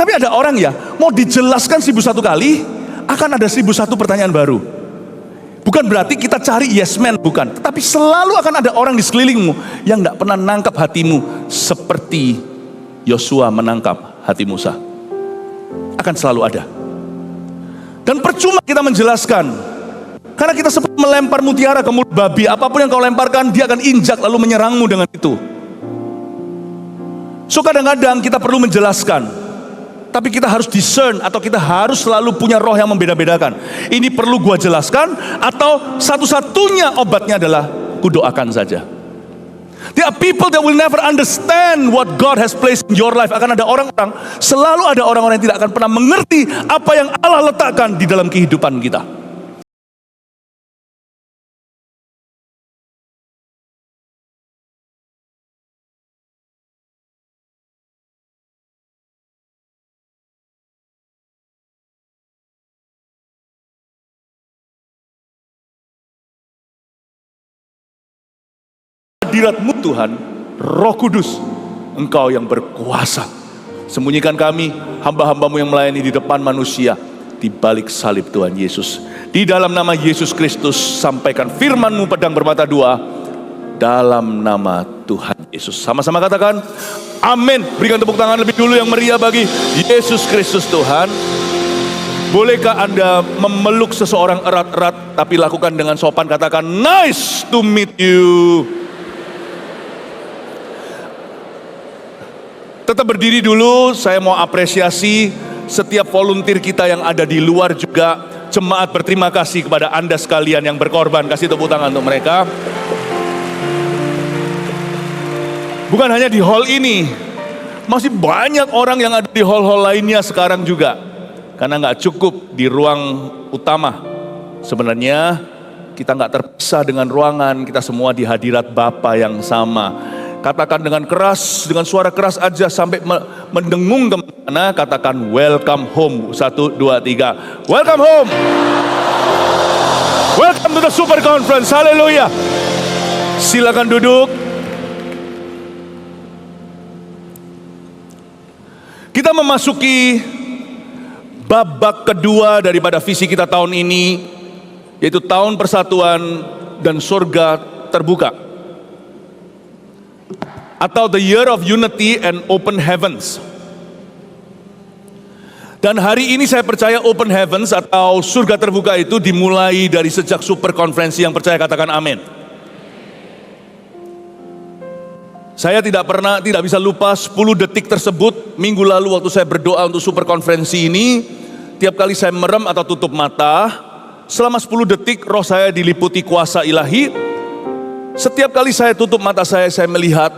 Tapi ada orang ya, mau dijelaskan 1001 kali, akan ada 1001 pertanyaan baru. Bukan berarti kita cari yes man, bukan. Tetapi selalu akan ada orang di sekelilingmu yang gak pernah nangkap hatimu seperti Yosua menangkap hati Musa. Akan selalu ada. Dan percuma kita menjelaskan, karena kita seperti melempar mutiara ke mulut babi. Apapun yang kau lemparkan, dia akan injak lalu menyerangmu dengan itu. So kadang-kadang kita perlu menjelaskan, tapi kita harus discern, atau kita harus selalu punya roh yang membeda-bedakan. Ini perlu gua jelaskan, atau satu-satunya obatnya adalah kudoakan saja. There are people that will never understand what God has placed in your life. Akan ada orang-orang, selalu ada orang-orang yang tidak akan pernah mengerti apa yang Allah letakkan di dalam kehidupan kita. Hadirat-Mu Tuhan, Roh Kudus, Engkau yang berkuasa. Sembunyikan kami, hamba-hamba-Mu yang melayani di depan manusia, di balik salib Tuhan Yesus. Di dalam nama Yesus Kristus, sampaikan firman-Mu pedang bermata dua, dalam nama Tuhan Yesus. Sama-sama katakan, amin. Berikan tepuk tangan lebih dulu yang meriah bagi Yesus Kristus Tuhan. Bolehkah Anda memeluk seseorang erat-erat, tapi lakukan dengan sopan, katakan, nice to meet you. Tetap berdiri dulu, saya mau apresiasi setiap volunteer kita yang ada di luar juga. Jemaat berterima kasih kepada Anda sekalian yang berkorban. Kasih tepuk tangan untuk mereka. Bukan hanya di hall ini, masih banyak orang yang ada di hall-hall lainnya sekarang juga. Karena nggak cukup di ruang utama. Sebenarnya kita nggak terpisah dengan ruangan, kita semua di hadirat Bapa yang sama. Katakan dengan keras, dengan suara keras aja sampai mendengung kemana, katakan welcome home. 1, 2, 3. Welcome home. Welcome to the Super Conference. Haleluya. Silakan duduk. Kita memasuki babak kedua daripada visi kita tahun ini, yaitu tahun persatuan dan surga terbuka, atau the year of unity and open heavens. Dan hari ini saya percaya open heavens atau surga terbuka itu dimulai dari sejak super konferensi. Yang percaya katakan amin. Saya tidak bisa lupa 10 detik tersebut minggu lalu waktu saya berdoa untuk super konferensi ini. Tiap kali saya merem atau tutup mata, selama 10 detik roh saya diliputi kuasa ilahi. Setiap kali saya tutup mata saya melihat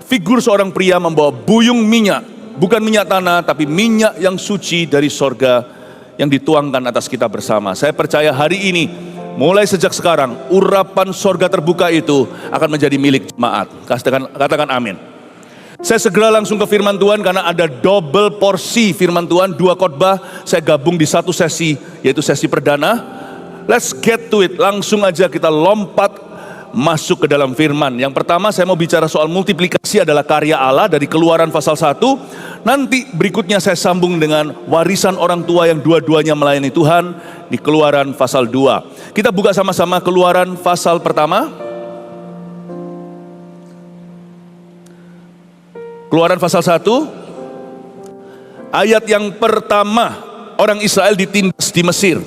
figur seorang pria membawa buyung minyak, bukan minyak tanah, tapi minyak yang suci dari sorga yang dituangkan atas kita bersama. Saya percaya hari ini, mulai sejak sekarang, urapan sorga terbuka itu akan menjadi milik jemaat. Katakan amin. Saya segera langsung ke firman Tuhan karena ada double porsi firman Tuhan, 2 khotbah saya gabung di satu sesi, yaitu sesi perdana. Let's get to it, langsung aja kita lompat masuk ke dalam firman. Yang pertama saya mau bicara soal multiplikasi adalah karya Allah dari Keluaran pasal 1. Nanti berikutnya saya sambung dengan warisan orang tua yang dua-duanya melayani Tuhan di Keluaran pasal 2. Kita buka sama-sama Keluaran pasal pertama. Keluaran pasal 1. Ayat yang pertama, orang Israel ditindas di Mesir.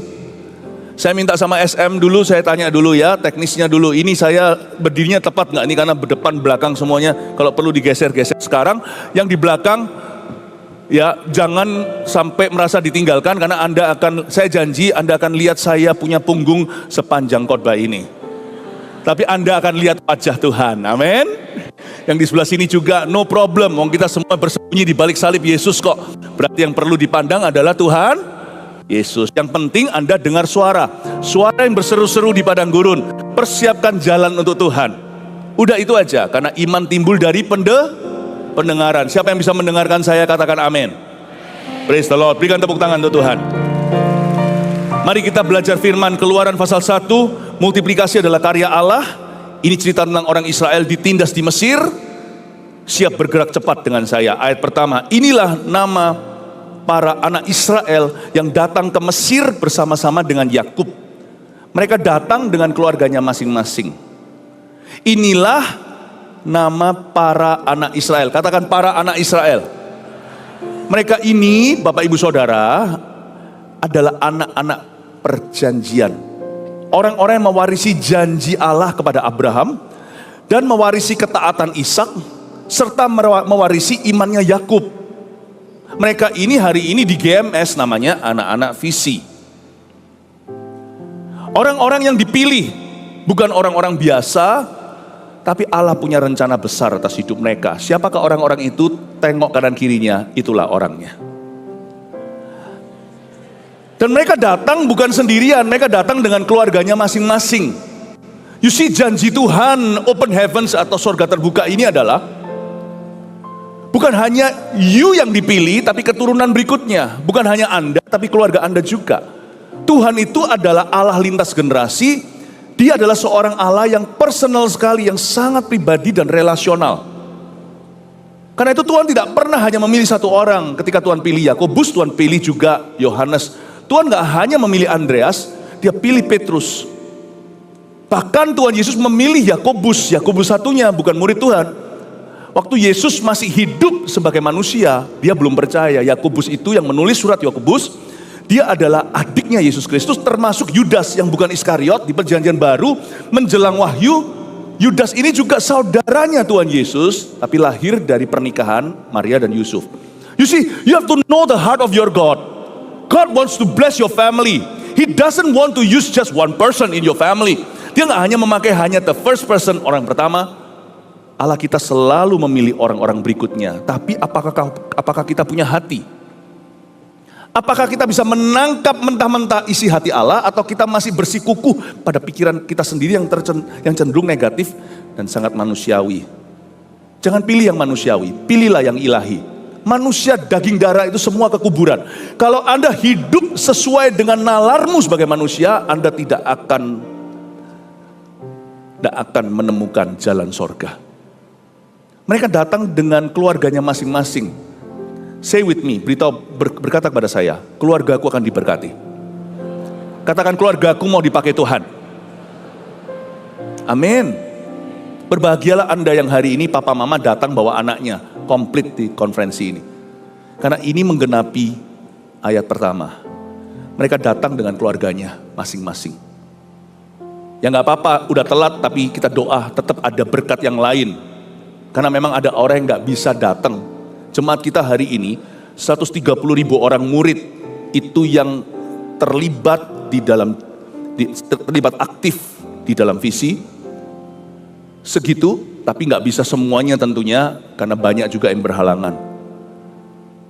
Saya minta sama SM dulu, saya tanya dulu ya, teknisnya dulu. Ini saya berdirinya tepat nggak? Ini karena depan belakang semuanya. Kalau perlu digeser-geser sekarang. Yang di belakang, ya jangan sampai merasa ditinggalkan. Karena saya janji Anda akan lihat saya punya punggung sepanjang khotbah ini. Tapi Anda akan lihat wajah Tuhan, amin. Yang di sebelah sini juga no problem. Kita semua bersembunyi di balik salib Yesus kok. Berarti yang perlu dipandang adalah Tuhan Yesus. Yang penting Anda dengar suara yang berseru-seru di padang gurun. Persiapkan jalan untuk Tuhan. Udah itu aja, karena iman timbul dari pendengaran. Siapa yang bisa mendengarkan saya, katakan amin. Praise the Lord. Berikan tepuk tangan untuk Tuhan. Mari kita belajar firman Keluaran pasal 1. Multiplikasi adalah karya Allah. Ini cerita tentang orang Israel ditindas di Mesir. Siap bergerak cepat dengan saya. Ayat pertama, inilah nama para anak Israel yang datang ke Mesir bersama-sama dengan Yakub. Mereka datang dengan keluarganya masing-masing. Inilah nama para anak Israel. Katakan para anak Israel. Mereka ini, Bapak Ibu Saudara, adalah anak-anak perjanjian. Orang-orang yang mewarisi janji Allah kepada Abraham dan mewarisi ketaatan Ishak serta mewarisi imannya Yakub. Mereka ini hari ini di GMS namanya anak-anak visi. Orang-orang yang dipilih bukan orang-orang biasa, tapi Allah punya rencana besar atas hidup mereka. Siapakah orang-orang itu? Tengok kanan kirinya, itulah orangnya. Dan mereka datang bukan sendirian, mereka datang dengan keluarganya masing-masing. You see, janji Tuhan, open heavens atau surga terbuka ini adalah bukan hanya you yang dipilih, tapi keturunan berikutnya. Bukan hanya Anda, tapi keluarga Anda juga. Tuhan itu adalah Allah lintas generasi. Dia adalah seorang Allah yang personal sekali, yang sangat pribadi dan relasional. Karena itu Tuhan tidak pernah hanya memilih satu orang. Ketika Tuhan pilih Yakobus, Tuhan pilih juga Yohanes. Tuhan gak hanya memilih Andreas, dia pilih Petrus. Bahkan Tuhan Yesus memilih Yakobus. Yakobus satunya bukan murid Tuhan. Waktu Yesus masih hidup sebagai manusia, dia belum percaya. Yakobus itu yang menulis surat Yakobus, dia adalah adiknya Yesus Kristus, termasuk Yudas yang bukan Iskariot di Perjanjian Baru menjelang Wahyu. Yudas ini juga saudaranya Tuhan Yesus, tapi lahir dari pernikahan Maria dan Yusuf. You see, you have to know the heart of your God. God wants to bless your family. He doesn't want to use just one person in your family. Dia gak hanya memakai hanya the first person, orang pertama. Allah kita selalu memilih orang-orang berikutnya. Tapi apakah kita punya hati? Apakah kita bisa menangkap mentah-mentah isi hati Allah, atau kita masih bersikukuh pada pikiran kita sendiri yang cenderung negatif dan sangat manusiawi? Jangan pilih yang manusiawi, pilihlah yang ilahi. Manusia daging darah itu semua kekuburan. Kalau Anda hidup sesuai dengan nalarmu sebagai manusia, Anda tidak akan menemukan jalan sorga. Mereka datang dengan keluarganya masing-masing. Say with me, berkata kepada saya, keluargaku akan diberkati. Katakan, keluargaku mau dipakai Tuhan. Amin. Berbahagialah Anda yang hari ini papa mama datang bawa anaknya komplit di konferensi ini. Karena ini menggenapi ayat pertama. Mereka datang dengan keluarganya masing-masing. Ya gak apa-apa, udah telat, tapi kita doa tetap ada berkat yang lain. Karena memang ada orang yang gak bisa datang. Jemaat kita hari ini 130.000 orang murid itu yang terlibat terlibat aktif di dalam visi. Segitu, tapi nggak bisa semuanya tentunya karena banyak juga yang berhalangan.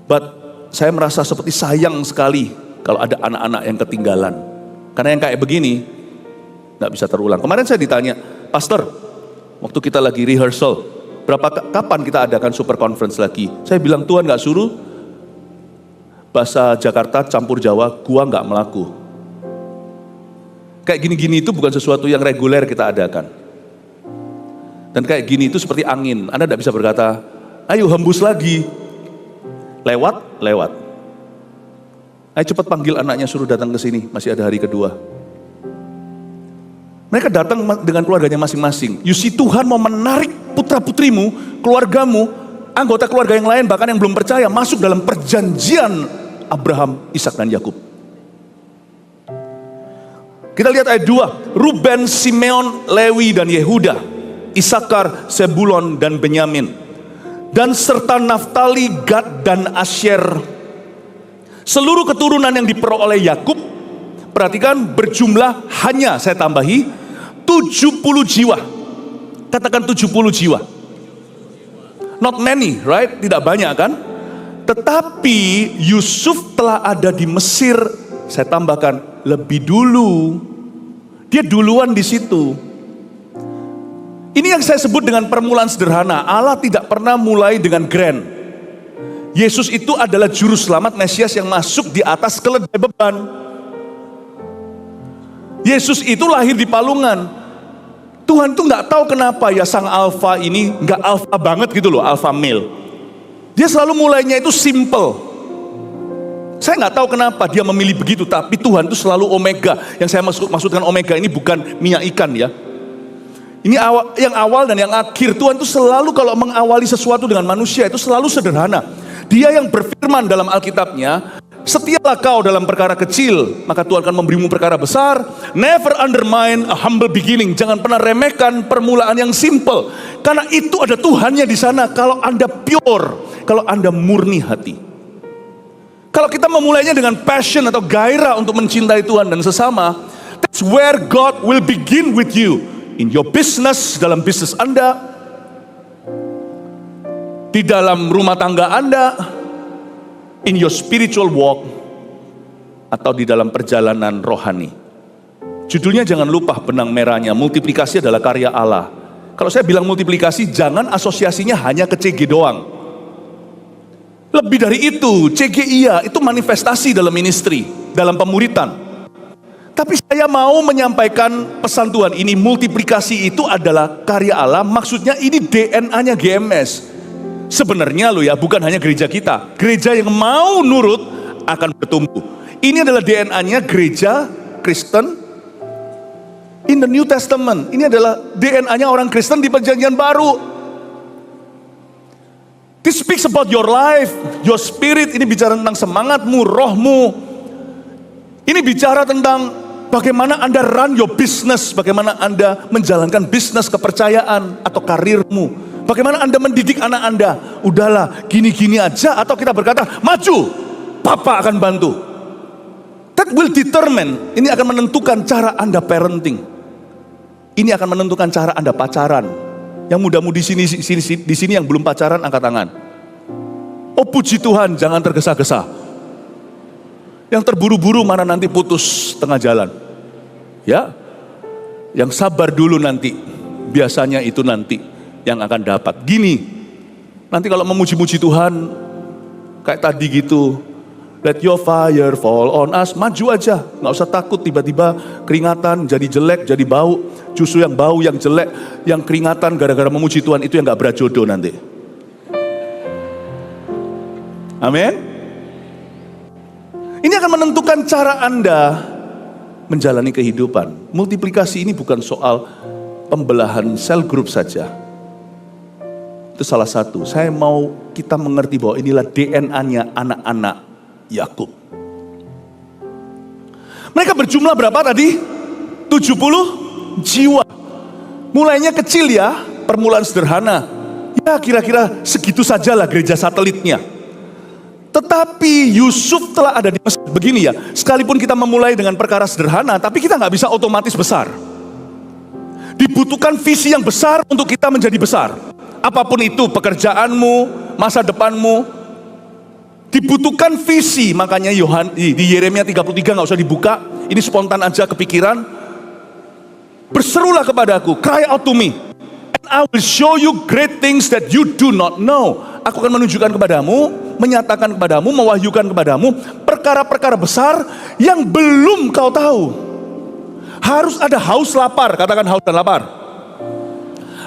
But saya merasa seperti sayang sekali kalau ada anak-anak yang ketinggalan. Karena yang kayak begini nggak bisa terulang. Kemarin saya ditanya, Pastor, waktu kita lagi rehearsal, kapan kita adakan super conference lagi? Saya bilang, Tuhan nggak suruh, bahasa Jakarta campur Jawa, gua nggak melaku. Kayak gini-gini itu bukan sesuatu yang reguler kita adakan. Dan kayak gini itu seperti angin. Anda tidak bisa berkata, ayo hembus lagi. Lewat. Ayo cepat panggil anaknya, suruh datang ke sini. Masih ada hari kedua. Mereka datang dengan keluarganya masing-masing. You see, Tuhan mau menarik putra-putrimu, keluargamu, anggota keluarga yang lain, bahkan yang belum percaya, masuk dalam perjanjian Abraham, Ishak dan Yakub. Kita lihat ayat 2. Ruben, Simeon, Lewi, dan Yehuda, Isakar, Sebulon, dan Benyamin, dan serta Naftali, Gad, dan Asyer. Seluruh keturunan yang diperoleh Yakub, perhatikan, berjumlah hanya, saya tambahi, 70 jiwa. Katakan 70 jiwa. Not many, right? Tidak banyak kan? Tetapi Yusuf telah ada di Mesir, saya tambahkan, lebih dulu. Dia duluan di situ. Ini yang saya sebut dengan permulaan sederhana. Allah tidak pernah mulai dengan grand. Yesus itu adalah juru selamat Mesias yang masuk di atas keledai beban. Yesus itu lahir di palungan. Tuhan tuh nggak tahu kenapa ya sang alfa ini nggak alfa banget gitu loh, alfa male. Dia selalu mulainya itu simple. Saya nggak tahu kenapa dia memilih begitu, tapi Tuhan itu selalu omega. Yang saya maksudkan omega ini bukan minyak ikan ya. Ini yang awal dan yang akhir. Tuhan itu selalu kalau mengawali sesuatu dengan manusia itu selalu sederhana. Dia yang berfirman dalam Alkitabnya, setialah kau dalam perkara kecil, maka Tuhan akan memberimu perkara besar. Never undermine a humble beginning. Jangan pernah remehkan permulaan yang simple. Karena itu ada Tuhannya di sana. Kalau Anda pure, kalau Anda murni hati. Kalau kita memulainya dengan passion atau gairah untuk mencintai Tuhan dan sesama, that's where God will begin with you. In your business, dalam bisnis Anda, di dalam rumah tangga Anda, in your spiritual walk, atau di dalam perjalanan rohani. Judulnya jangan lupa benang merahnya, multiplikasi adalah karya Allah. Kalau saya bilang multiplikasi, jangan asosiasinya hanya ke CG doang. Lebih dari itu, CG iya, itu manifestasi dalam ministry, dalam pemuritan. Tapi saya mau menyampaikan pesan Tuhan ini, multiplikasi itu adalah karya Allah, maksudnya ini DNA-nya GMS. Sebenarnya loh ya, bukan hanya gereja kita. Gereja yang mau nurut akan bertumbuh. Ini adalah DNA-nya gereja Kristen in the New Testament. Ini adalah DNA-nya orang Kristen di Perjanjian Baru. This speaks about your life, your spirit. Ini bicara tentang semangatmu, rohmu. Ini bicara tentang bagaimana Anda run your business, bagaimana Anda menjalankan bisnis kepercayaan atau karirmu. Bagaimana Anda mendidik anak Anda. Udahlah, gini-gini aja, atau kita berkata, maju, Papa akan bantu. That will determine, ini akan menentukan cara Anda parenting. Ini akan menentukan cara Anda pacaran. Yang muda-mudi di sini yang belum pacaran, angkat tangan. Oh puji Tuhan, jangan tergesa-gesa. Yang terburu-buru mana nanti putus tengah jalan. Ya, yang sabar dulu nanti. Biasanya itu nanti yang akan dapat. Gini, nanti kalau memuji-muji Tuhan, kayak tadi gitu, let your fire fall on us, maju aja. Gak usah takut tiba-tiba keringatan, jadi jelek, jadi bau. Justru yang bau, yang jelek, yang keringatan gara-gara memuji Tuhan itu yang gak berjodoh nanti. Amin. Ini akan menentukan cara Anda menjalani kehidupan. Multiplikasi ini bukan soal pembelahan sel grup saja. Itu salah satu. Saya mau kita mengerti bahwa inilah DNA-nya anak-anak Yakub. Mereka berjumlah berapa tadi? 70 jiwa. Mulainya kecil ya, permulaan sederhana. Ya kira-kira segitu sajalah gereja satelitnya. Tetapi Yusuf telah ada di Mesir. Begini ya, sekalipun kita memulai dengan perkara sederhana, tapi kita nggak bisa otomatis besar. Dibutuhkan visi yang besar untuk kita menjadi besar. Apapun itu, pekerjaanmu, masa depanmu, dibutuhkan visi. Makanya di Yeremia 33 nggak usah dibuka, ini spontan aja kepikiran. Berserulah kepadaku, cry out to me, and I will show you great things that you do not know. Aku akan menunjukkan kepadamu, menyatakan kepadamu, mewahyukan kepadamu perkara-perkara besar yang belum kau tahu. Harus ada haus lapar, katakan haus dan lapar.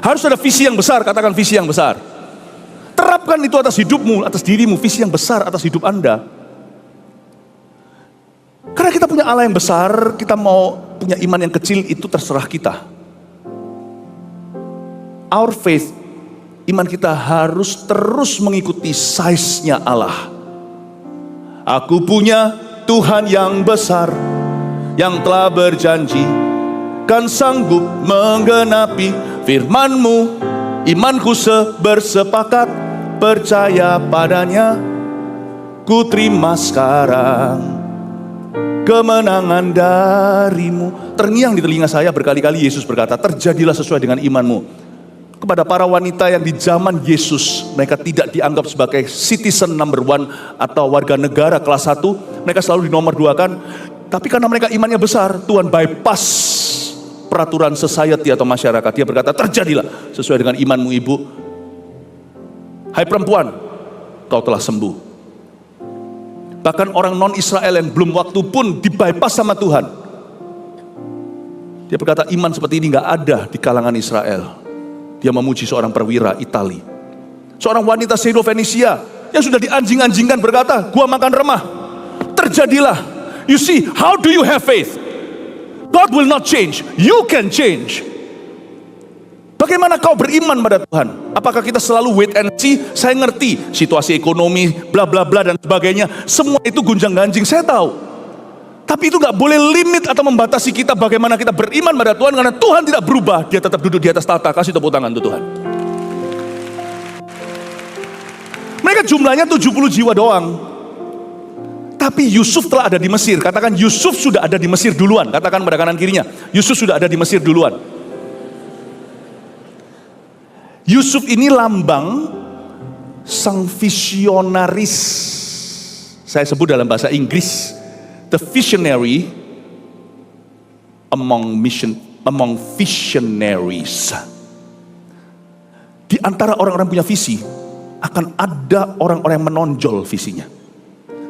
Harus ada visi yang besar, katakan visi yang besar. Terapkan itu atas hidupmu, atas dirimu, visi yang besar atas hidup Anda. Karena kita punya Allah yang besar, kita mau punya iman yang kecil, itu terserah kita. Our faith, iman kita harus terus mengikuti size-nya Allah. Aku punya Tuhan yang besar, yang telah berjanji, kan sanggup menggenapi firman-Mu. Imanku bersepakat, percaya padanya, ku terima sekarang kemenangan darimu. Terngiang di telinga saya berkali-kali Yesus berkata, terjadilah sesuai dengan imanmu. Kepada para wanita yang di zaman Yesus, mereka tidak dianggap sebagai citizen number one atau warga negara kelas 1, mereka selalu dinomor 2-kan. Tapi karena mereka imannya besar, Tuhan bypass peraturan society atau masyarakat. Dia berkata, terjadilah sesuai dengan imanmu ibu. Hai perempuan, kau telah sembuh. Bahkan orang non-Israel yang belum waktu pun dibypass sama Tuhan. Dia berkata, iman seperti ini gak ada di kalangan Israel. Dia memuji seorang perwira Itali. Seorang wanita Syro-Fenisia yang sudah dianjing-anjingkan berkata, gua makan remah, terjadilah. You see, how do you have faith? God will not change, you can change. Bagaimana kau beriman pada Tuhan? Apakah kita selalu wait and see? Saya ngerti situasi ekonomi, bla bla bla dan sebagainya. Semua itu gunjang ganjing, saya tahu. Tapi itu gak boleh limit atau membatasi kita bagaimana kita beriman pada Tuhan. Karena Tuhan tidak berubah, dia tetap duduk di atas tahta. Kasih tepuk tangan untuk Tuhan. Mereka jumlahnya 70 jiwa doang. Tapi Yusuf telah ada di Mesir. Katakan Yusuf sudah ada di Mesir duluan. Katakan pada kanan kirinya, Yusuf sudah ada di Mesir duluan. Yusuf ini lambang sang visionaris. Saya sebut dalam bahasa Inggris, the visionary among visionaries. Di antara orang-orang punya visi, akan ada orang-orang yang menonjol visinya.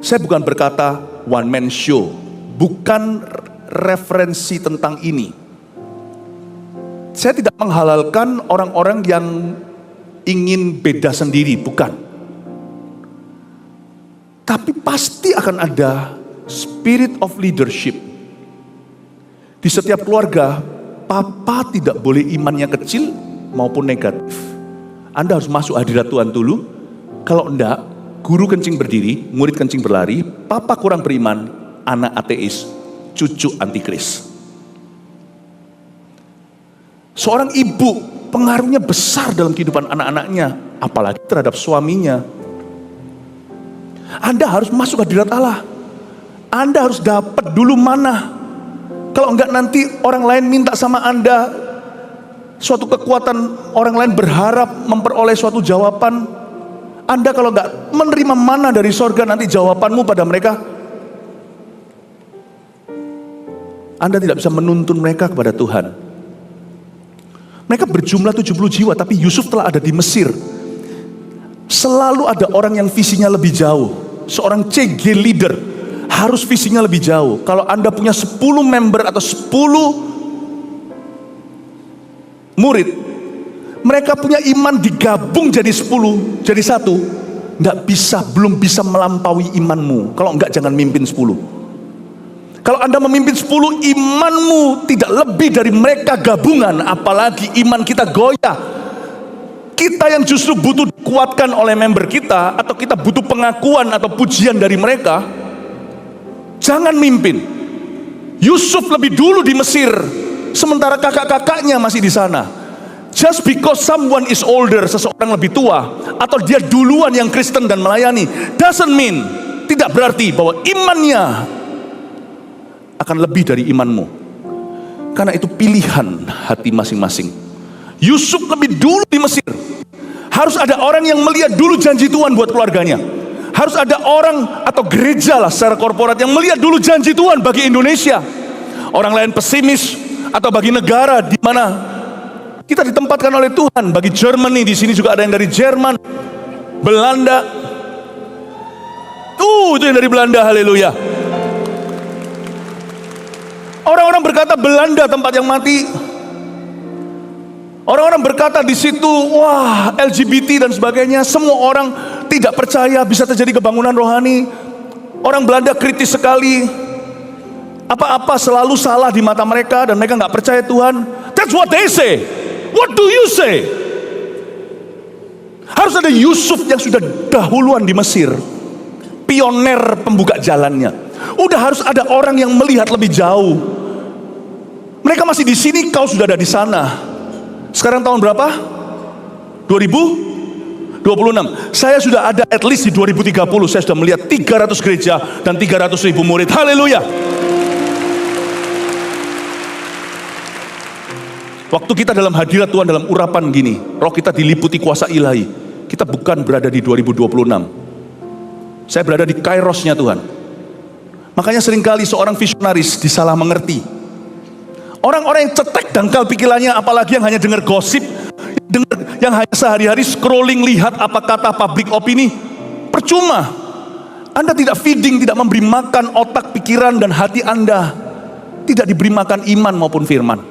Saya bukan berkata one man show, bukan referensi tentang ini. Saya tidak menghalalkan orang-orang yang ingin beda sendiri, bukan. Tapi pasti akan ada spirit of leadership. Di setiap keluarga, papa tidak boleh imannya kecil maupun negatif. Anda harus masuk hadirat Tuhan dulu. Kalau enggak, guru kencing berdiri, murid kencing berlari, papa kurang beriman, anak ateis, cucu antikris. Seorang ibu pengaruhnya besar dalam kehidupan anak-anaknya, apalagi terhadap suaminya. Anda harus masuk hadirat Allah. Anda harus dapat dulu mana. Kalau enggak nanti orang lain minta sama Anda suatu kekuatan, orang lain berharap memperoleh suatu jawaban. Anda kalau enggak menerima mana dari sorga, nanti jawabanmu pada mereka, Anda tidak bisa menuntun mereka kepada Tuhan. Mereka berjumlah 70 jiwa, tapi Yusuf telah ada di Mesir. Selalu ada orang yang visinya lebih jauh. Seorang CG leader harus visinya lebih jauh. Kalau Anda punya 10 member atau 10 murid, mereka punya iman digabung jadi 10, jadi satu, belum bisa melampaui imanmu. Kalau enggak, jangan mimpin 10. Kalau Anda memimpin 10, imanmu tidak lebih dari mereka gabungan, apalagi iman kita goyah. Kita yang justru butuh dikuatkan oleh member kita, atau kita butuh pengakuan atau pujian dari mereka, jangan mimpin. Yusuf lebih dulu di Mesir, sementara kakak-kakaknya masih di sana. Just because someone is older, seseorang lebih tua, atau dia duluan yang Kristen dan melayani, doesn't mean, tidak berarti bahwa imannya akan lebih dari imanmu. Karena itu pilihan hati masing-masing. Yusuf lebih dulu di Mesir. Harus ada orang yang melihat dulu janji Tuhan buat keluarganya. Harus ada orang atau gereja lah secara korporat yang melihat dulu janji Tuhan bagi Indonesia. Orang lain pesimis, atau bagi negara di mana kita ditempatkan oleh Tuhan. Bagi Germany, di sini juga ada yang dari Jerman, Belanda. Itu yang dari Belanda, haleluya. Orang-orang berkata Belanda tempat yang mati. Orang-orang berkata di situ, wah, LGBT dan sebagainya. Semua orang tidak percaya bisa terjadi kebangunan rohani. Orang Belanda kritis sekali. Apa-apa selalu salah di mata mereka dan mereka nggak percaya Tuhan. That's what they say. What do you say? Harus ada Yusuf yang sudah dahuluan di Mesir, pioner pembuka jalannya. Udah harus ada orang yang melihat lebih jauh. Mereka masih di sini, kau sudah ada di sana. Sekarang tahun berapa? 2026. Saya sudah ada at least di 2030. Saya sudah melihat 300 gereja dan 300.000 murid. Haleluya. Waktu kita dalam hadirat Tuhan, dalam urapan gini, roh kita diliputi kuasa ilahi. Kita bukan berada di 2026. Saya berada di kairosnya Tuhan. Makanya seringkali seorang visionaris disalah mengerti. Orang-orang yang cetek dangkal pikirannya, apalagi yang hanya dengar gosip, yang hanya sehari-hari scrolling lihat apa kata public opini, percuma. Anda tidak feeding, tidak memberi makan otak, pikiran, dan hati Anda. Tidak diberi makan iman maupun firman.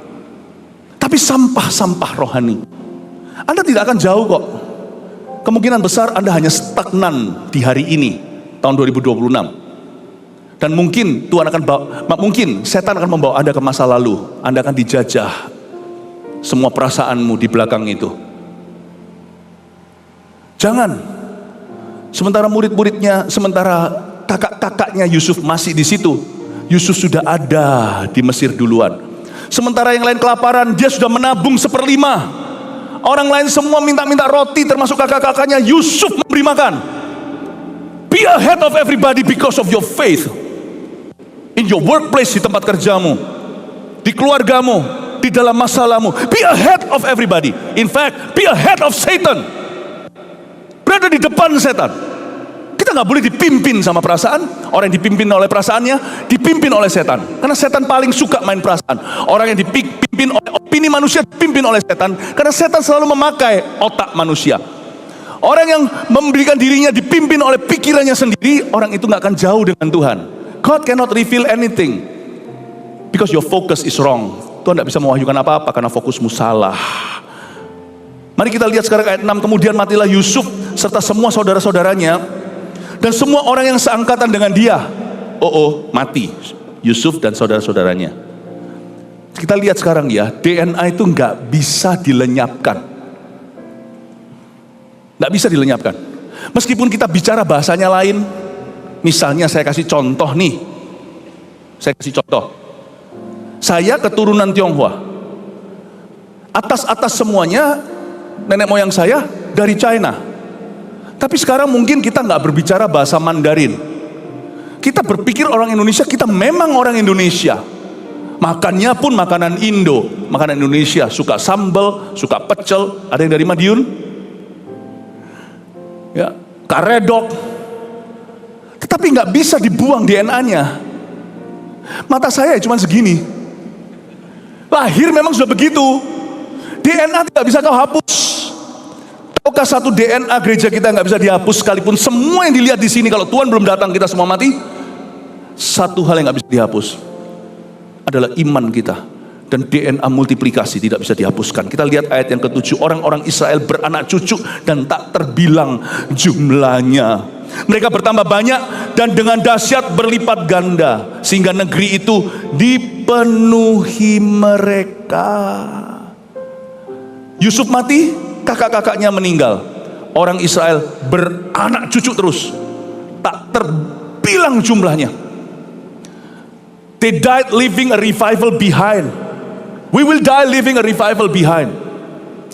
Tapi sampah-sampah rohani. Anda tidak akan jauh kok. Kemungkinan besar Anda hanya stagnan di hari ini, tahun 2026. Dan mungkin Tuhan akan mungkin setan akan membawa Anda ke masa lalu. Anda akan dijajah semua perasaanmu di belakang itu. Jangan. Sementara murid-muridnya, sementara kakak-kakaknya Yusuf masih di situ, Yusuf sudah ada di Mesir duluan. Sementara yang lain kelaparan, dia sudah menabung 1/5. Orang lain semua minta-minta roti, termasuk kakak-kakaknya. Yusuf memberi makan. Be ahead of everybody because of your faith. In your workplace, di tempat kerjamu, di keluargamu, di dalam masalahmu. Be ahead of everybody. In fact, be ahead of Satan. Berada di depan setan. Kita nggak boleh dipimpin sama perasaan. Orang yang dipimpin oleh perasaannya dipimpin oleh setan. Karena setan paling suka main perasaan. Orang yang dipimpin oleh opini manusia dipimpin oleh setan. Karena setan selalu memakai otak manusia. Orang yang memberikan dirinya dipimpin oleh pikirannya sendiri, orang itu nggak akan jauh dengan Tuhan. God cannot reveal anything because your focus is wrong. Tuhan tidak bisa mewahyukan apa-apa karena fokusmu salah. Mari kita lihat sekarang ayat 6. Kemudian matilah Yusuf serta semua saudara-saudaranya dan semua orang yang seangkatan dengan dia. Mati Yusuf dan saudara-saudaranya. Kita lihat sekarang ya, DNA itu nggak bisa dilenyapkan. Nggak bisa dilenyapkan. Meskipun kita bicara bahasanya lain. Misalnya saya kasih contoh nih. Saya keturunan Tionghoa. Atas semuanya nenek moyang saya dari China. Tapi sekarang mungkin kita nggak berbicara bahasa Mandarin. Kita berpikir orang Indonesia, kita memang orang Indonesia. Makannya pun makanan Indo, makanan Indonesia. Suka sambal, suka pecel. Ada yang dari Madiun? Ya, karedok. Tetapi nggak bisa dibuang DNA-nya. Mata saya cuma segini. Lahir memang sudah begitu. DNA tidak bisa kau hapus. Tahukah satu DNA gereja kita nggak bisa dihapus, sekalipun semua yang dilihat di sini, kalau Tuhan belum datang kita semua mati. Satu hal yang nggak bisa dihapus adalah iman kita, dan DNA multiplikasi tidak bisa dihapuskan. Kita lihat ayat yang ke-7. Orang-orang Israel beranak cucu dan tak terbilang jumlahnya. Mereka bertambah banyak dan dengan dahsyat berlipat ganda, sehingga negeri itu dipenuhi mereka. Yusuf mati, kakak-kakaknya meninggal. Orang Israel beranak cucu terus, tak terbilang jumlahnya. They died leaving a revival behind. We will die leaving a revival behind.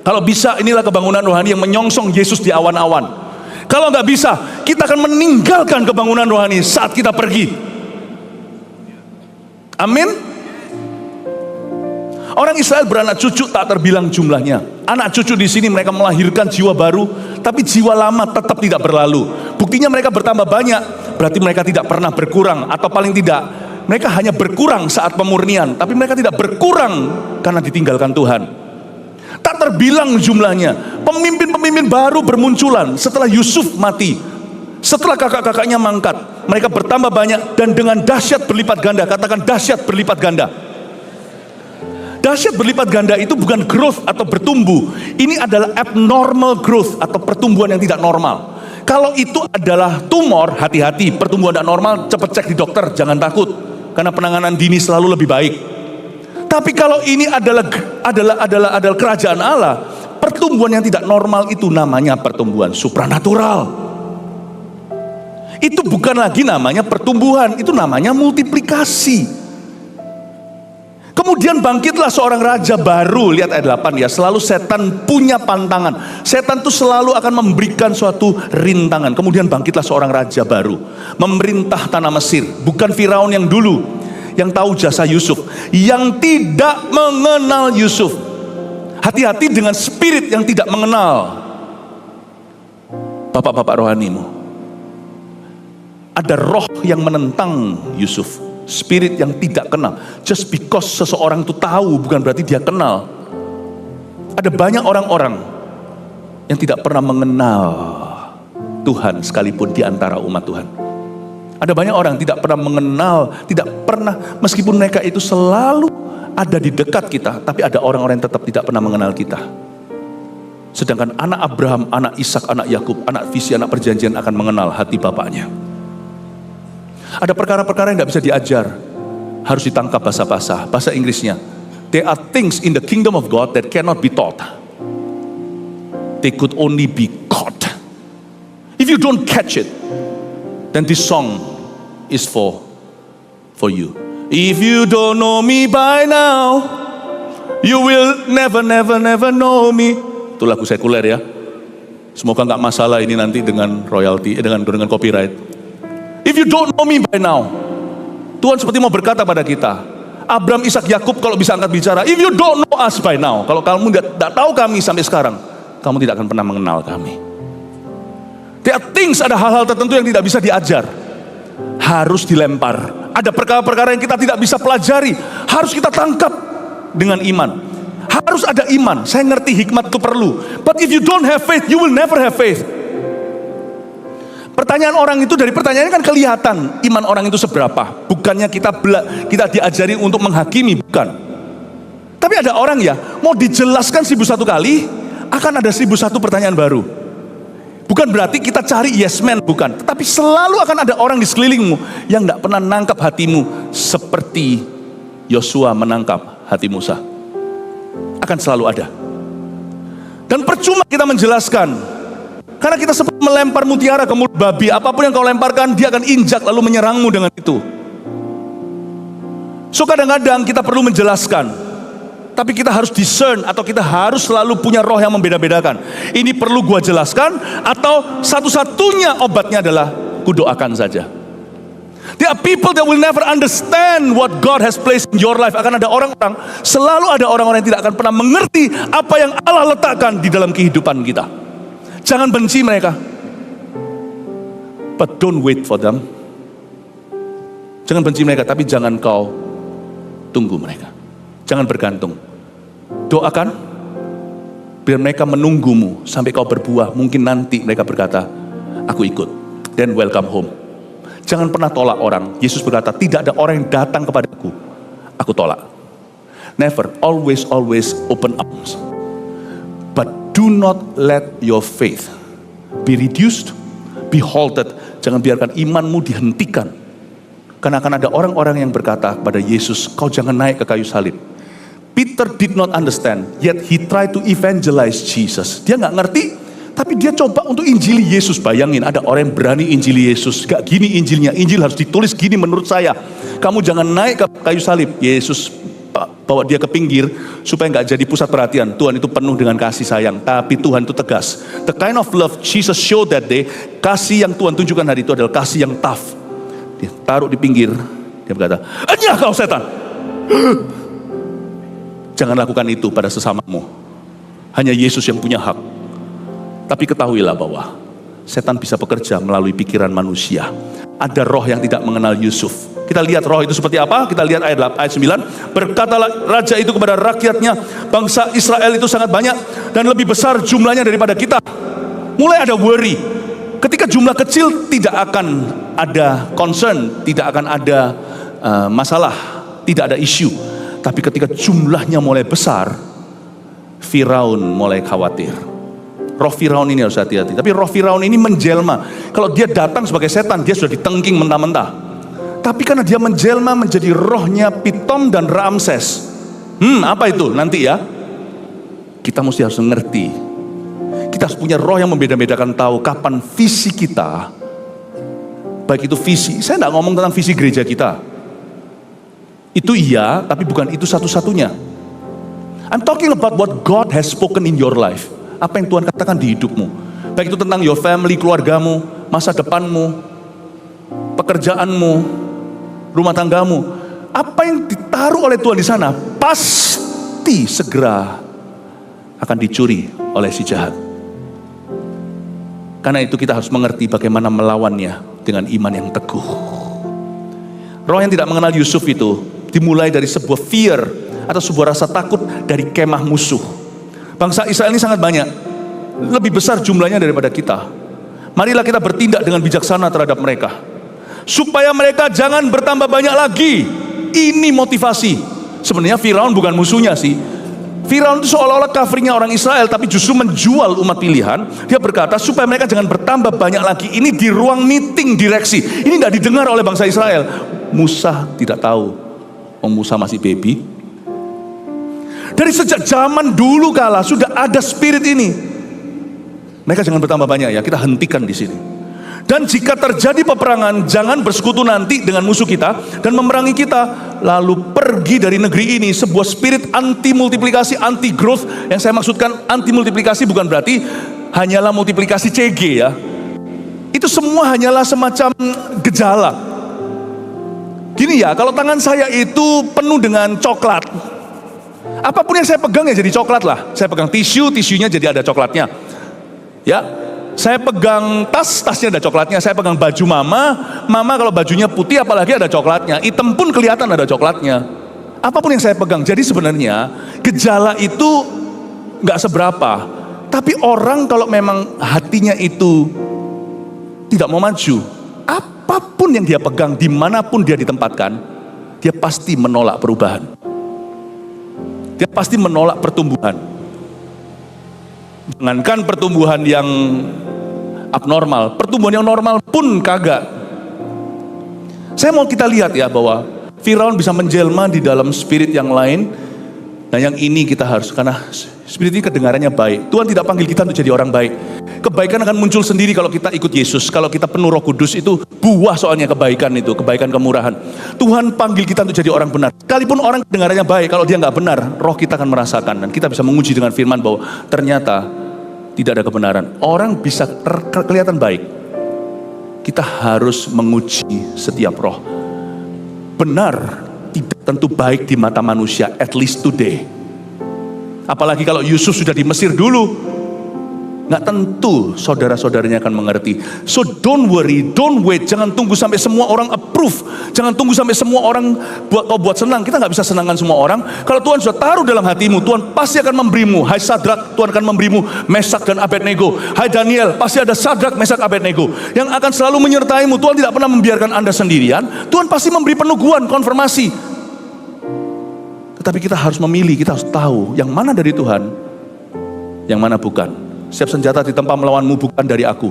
Kalau bisa, inilah kebangunan rohani yang menyongsong Yesus di awan-awan. Kalau nggak bisa, kita akan meninggalkan kebangunan rohani saat kita pergi. Amin. Orang Israel beranak cucu tak terbilang jumlahnya. Anak cucu di sini mereka melahirkan jiwa baru, tapi jiwa lama tetap tidak berlalu. Buktinya mereka bertambah banyak, berarti mereka tidak pernah berkurang, atau paling tidak mereka hanya berkurang saat pemurnian, tapi mereka tidak berkurang karena ditinggalkan Tuhan. Tak terbilang jumlahnya. Pemimpin-pemimpin baru bermunculan setelah Yusuf mati. Setelah kakak-kakaknya mangkat, mereka bertambah banyak dan dengan dahsyat berlipat ganda. Katakan dahsyat berlipat ganda. Dahsyat berlipat ganda itu bukan growth atau bertumbuh. Ini adalah abnormal growth atau pertumbuhan yang tidak normal. Kalau itu adalah tumor, hati-hati. Pertumbuhan tidak normal, cepat cek di dokter, jangan takut. Karena penanganan dini selalu lebih baik. Tapi kalau ini adalah kerajaan Allah, pertumbuhan yang tidak normal itu namanya pertumbuhan supranatural. Itu bukan lagi namanya pertumbuhan, itu namanya multiplikasi. Kemudian bangkitlah seorang raja baru. Lihat ayat 8 ya. Selalu setan punya pantangan. Setan itu selalu akan memberikan suatu rintangan. Kemudian bangkitlah seorang raja baru, memerintah tanah Mesir. Bukan Firaun yang dulu, yang tahu jasa Yusuf, yang tidak mengenal Yusuf. Hati-hati dengan spirit yang tidak mengenal bapak-bapak rohanimu. Ada roh yang menentang Yusuf, spirit yang tidak kenal. Just because seseorang itu tahu bukan berarti dia kenal. Ada banyak orang-orang yang tidak pernah mengenal Tuhan sekalipun di antara umat Tuhan. Ada banyak orang tidak pernah mengenal, tidak pernah, meskipun mereka itu selalu ada di dekat kita, tapi ada orang-orang yang tetap tidak pernah mengenal kita. Sedangkan anak Abraham, anak Ishak, anak Yakub, anak visi, anak perjanjian akan mengenal hati bapaknya. Ada perkara-perkara yang nggak bisa diajar, harus ditangkap basah-basah. Bahasa Inggrisnya, there are things in the kingdom of God that cannot be taught. They could only be caught. If you don't catch it, then this song is for you. If you don't know me by now, you will never know me. Itu lagu sekuler ya. Semoga nggak masalah ini nanti dengan royalty, dengan copyright. If you don't know me by now, Tuhan seperti mau berkata pada kita, Abraham, Ishak, Yakub kalau bisa angkat bicara. If you don't know us by now, kalau kamu tidak tahu kami sampai sekarang, kamu tidak akan pernah mengenal kami. There are things, ada hal-hal tertentu yang tidak bisa diajar, harus dilempar. Ada perkara-perkara yang kita tidak bisa pelajari, harus kita tangkap dengan iman. Harus ada iman. Saya ngerti hikmat itu perlu. But if you don't have faith, you will never have faith. Pertanyaan orang itu, dari pertanyaannya kan kelihatan iman orang itu seberapa. Bukannya kita diajari untuk menghakimi, bukan. Tapi ada orang ya, mau dijelaskan 1001 kali, akan ada 1001 pertanyaan baru. Bukan berarti kita cari yes man, bukan. Tetapi selalu akan ada orang di sekelilingmu yang tidak pernah nangkap hatimu seperti Yosua menangkap hati Musa. Akan selalu ada. Dan percuma kita menjelaskan, karena kita seperti melempar mutiara ke mulut babi. Apapun yang kau lemparkan, dia akan injak lalu menyerangmu dengan itu. So kadang-kadang kita perlu menjelaskan, tapi kita harus discern, atau kita harus selalu punya roh yang membeda-bedakan. Ini perlu gua jelaskan, atau satu-satunya obatnya adalah kudoakan saja. There are people that will never understand what God has placed in your life. Akan ada orang-orang, selalu ada orang-orang yang tidak akan pernah mengerti apa yang Allah letakkan di dalam kehidupan kita. Jangan benci mereka, but don't wait for them. Jangan benci mereka, tapi jangan kau tunggu mereka. Jangan bergantung. Doakan, biar mereka menunggumu sampai kau berbuah. Mungkin nanti mereka berkata, aku ikut, then welcome home. Jangan pernah tolak orang. Yesus berkata, tidak ada orang yang datang kepadaku, aku tolak. Never, always open arms. But do not let your faith be reduced, be halted. Jangan biarkan imanmu dihentikan. Karena akan ada orang-orang yang berkata kepada Yesus, kau jangan naik ke kayu salib. Peter did not understand, yet he tried to evangelize Jesus. Dia nggak ngerti, tapi dia coba untuk injili Yesus. Bayangin, ada orang yang berani injili Yesus. Gak gini injilnya, injil harus ditulis gini menurut saya. Kamu jangan naik ke kayu salib. Yesus bawa dia ke pinggir supaya nggak jadi pusat perhatian. Tuhan itu penuh dengan kasih sayang, tapi Tuhan itu tegas. The kind of love Jesus showed that day, kasih yang Tuhan tunjukkan hari itu adalah kasih yang tough. Dia taruh di pinggir, dia berkata, enyah kau setan. Jangan lakukan itu pada sesamamu. Hanya Yesus yang punya hak. Tapi ketahuilah bahwa setan bisa bekerja melalui pikiran manusia. Ada roh yang tidak mengenal Yusuf. Kita lihat roh itu seperti apa. Kita lihat ayat 9. Berkatalah raja itu kepada rakyatnya, bangsa Israel itu sangat banyak dan lebih besar jumlahnya daripada kita. Mulai ada worry. Ketika jumlah kecil, tidak akan ada concern, tidak akan ada masalah, tidak ada isu. Tapi ketika jumlahnya mulai besar, Firaun mulai khawatir. Roh Firaun ini harus hati-hati. Tapi roh Firaun ini menjelma. Kalau dia datang sebagai setan, dia sudah ditengking mentah-mentah. Tapi karena dia menjelma menjadi rohnya Pitom dan Ramses. Apa itu? Nanti ya. Kita mesti harus mengerti. Kita harus punya roh yang membeda-bedakan, tahu kapan visi kita. Baik itu visi, saya tidak ngomong tentang visi gereja kita. Itu iya, tapi bukan itu satu-satunya. I'm talking about what God has spoken in your life. Apa yang Tuhan katakan di hidupmu. Baik itu tentang your family, keluargamu, masa depanmu, pekerjaanmu, rumah tanggamu. Apa yang ditaruh oleh Tuhan di sana pasti segera akan dicuri oleh si jahat. Karena itu kita harus mengerti bagaimana melawannya dengan iman yang teguh. Roh yang tidak mengenal Yusuf itu dimulai dari sebuah fear atau sebuah rasa takut dari kemah musuh. Bangsa Israel ini sangat banyak, lebih besar jumlahnya daripada kita. Marilah kita bertindak dengan bijaksana terhadap mereka, supaya mereka jangan bertambah banyak lagi. Ini motivasi. Sebenarnya Firaun bukan musuhnya sih. Firaun itu seolah-olah coveringnya orang Israel, tapi justru menjual umat pilihan. Dia berkata supaya mereka jangan bertambah banyak lagi. Ini di ruang meeting direksi. Ini tidak didengar oleh bangsa Israel. Musa tidak tahu. Musa masih baby. Dari sejak zaman dulu kala sudah ada spirit ini. Mereka jangan bertambah banyak ya. Kita hentikan di sini. Dan jika terjadi peperangan, jangan bersekutu nanti dengan musuh kita dan memerangi kita, lalu pergi dari negeri ini. Sebuah spirit anti multiplikasi, anti growth. Yang saya maksudkan anti multiplikasi bukan berarti hanyalah multiplikasi CG ya. Itu semua hanyalah semacam gejala. Gini ya, kalau tangan saya itu penuh dengan coklat, apapun yang saya pegang ya jadi coklat lah. Saya pegang tisu, tisunya jadi ada coklatnya. Ya, saya pegang tas, tasnya ada coklatnya. Saya pegang baju mama kalau bajunya putih apalagi ada coklatnya. Hitam pun kelihatan ada coklatnya. Apapun yang saya pegang. Jadi sebenarnya gejala itu nggak seberapa. Tapi orang kalau memang hatinya itu tidak mau maju, apapun yang dia pegang, dimanapun dia ditempatkan, dia pasti menolak perubahan. Dia pasti menolak pertumbuhan. Jangankan pertumbuhan yang abnormal, pertumbuhan yang normal pun kagak. Saya mau kita lihat ya bahwa Firaun bisa menjelma di dalam spirit yang lain. Nah yang ini kita harus, karena spirit ini kedengarannya baik. Tuhan tidak panggil kita untuk jadi orang baik. Kebaikan akan muncul sendiri kalau kita ikut Yesus. Kalau kita penuh Roh Kudus, itu buah soalnya kebaikan itu, kebaikan kemurahan. Tuhan panggil kita untuk jadi orang benar. Sekalipun orang kedengarannya baik, kalau dia nggak benar, roh kita akan merasakan. Dan kita bisa menguji dengan firman bahwa ternyata tidak ada kebenaran. Orang bisa kelihatan baik. Kita harus menguji setiap roh. Benar tidak tentu baik di mata manusia, at least today. Apalagi kalau Yusuf sudah di Mesir dulu, nggak tentu saudara-saudaranya akan mengerti. So don't worry, don't wait. Jangan tunggu sampai semua orang approve. Jangan tunggu sampai semua orang buat senang. Kita nggak bisa senangkan semua orang. Kalau Tuhan sudah taruh dalam hatimu, Tuhan pasti akan memberimu. Hai Sadrak, Tuhan akan memberimu Mesak dan Abednego. Hai Daniel, pasti ada Sadrak, Mesak, Abednego yang akan selalu menyertaimu. Tuhan tidak pernah membiarkan Anda sendirian. Tuhan pasti memberi peneguhan, konfirmasi. Tetapi kita harus memilih, kita harus tahu yang mana dari Tuhan, yang mana bukan. Setiap senjata ditempa melawanmu bukan dari aku.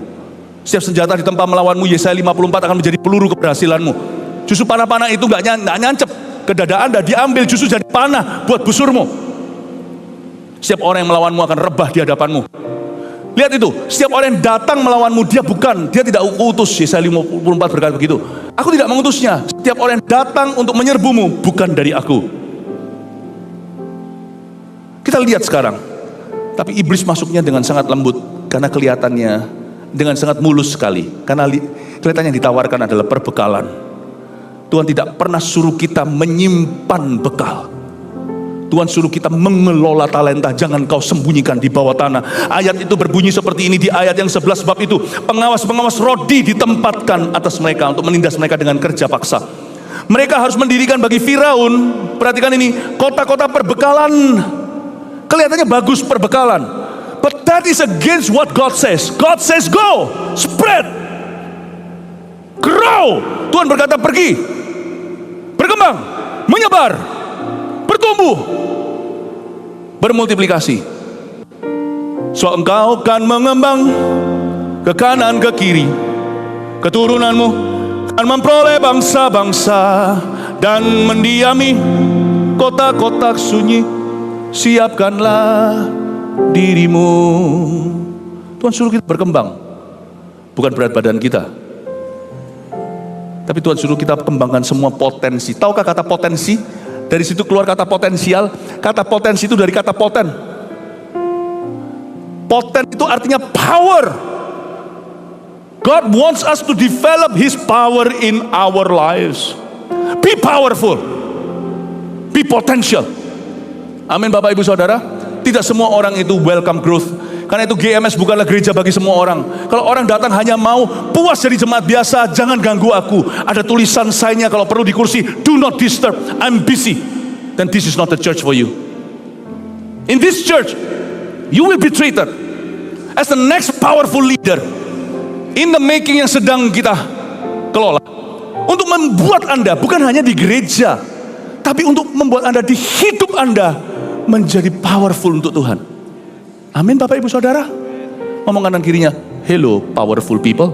Setiap senjata ditempa melawanmu, Yesaya 54, akan menjadi peluru keberhasilanmu. Justru panah-panah itu nggak nyancep ke dada Anda, diambil justru jadi panah buat busurmu. Setiap orang yang melawanmu akan rebah di hadapanmu. Lihat itu, setiap orang yang datang melawanmu, dia tidak utus. Yesaya 54 berkata begitu. Aku tidak mengutusnya. Setiap orang yang datang untuk menyerbumu bukan dari aku. Kita lihat sekarang. Tapi iblis masuknya dengan sangat lembut, karena kelihatannya dengan sangat mulus sekali. Karena kelihatannya yang ditawarkan adalah perbekalan. Tuhan tidak pernah suruh kita menyimpan bekal. Tuhan suruh kita mengelola talenta. Jangan kau sembunyikan di bawah tanah. Ayat itu berbunyi seperti ini di ayat yang 11 bab itu. Pengawas-pengawas rodi ditempatkan atas mereka untuk menindas mereka dengan kerja paksa. Mereka harus mendirikan bagi Firaun, perhatikan ini, kota-kota perbekalan. Kelihatannya bagus perbekalan, but that is against what God says. God says go, spread, grow. Tuhan berkata pergi, berkembang, menyebar, bertumbuh, bermultiplikasi. So engkau akan mengembang ke kanan ke kiri, keturunanmu akan memperoleh bangsa-bangsa dan mendiami kota-kota sunyi. Siapkanlah dirimu. Tuhan suruh kita berkembang, bukan berat badan kita, tapi Tuhan suruh kita kembangkan semua potensi. Tahukah kata potensi? Dari situ keluar kata potensial. Kata potensi itu dari kata poten. Poten itu artinya power. God wants us to develop His power in our lives. Be powerful, be potential. Amin Bapak Ibu Saudara. Tidak semua orang itu welcome growth. Karena itu GMS bukanlah gereja bagi semua orang. Kalau orang datang hanya mau puas jadi jemaat biasa, jangan ganggu aku. Ada tulisan sign-nya kalau perlu di kursi, do not disturb, I'm busy. Then this is not the church for you. In this church, you will be treated as the next powerful leader in the making yang sedang kita kelola. Untuk membuat Anda, bukan hanya di gereja, tapi untuk membuat Anda di hidup Anda menjadi powerful untuk Tuhan. Amin Bapak Ibu Saudara. Ngomong kanan kirinya, hello powerful people.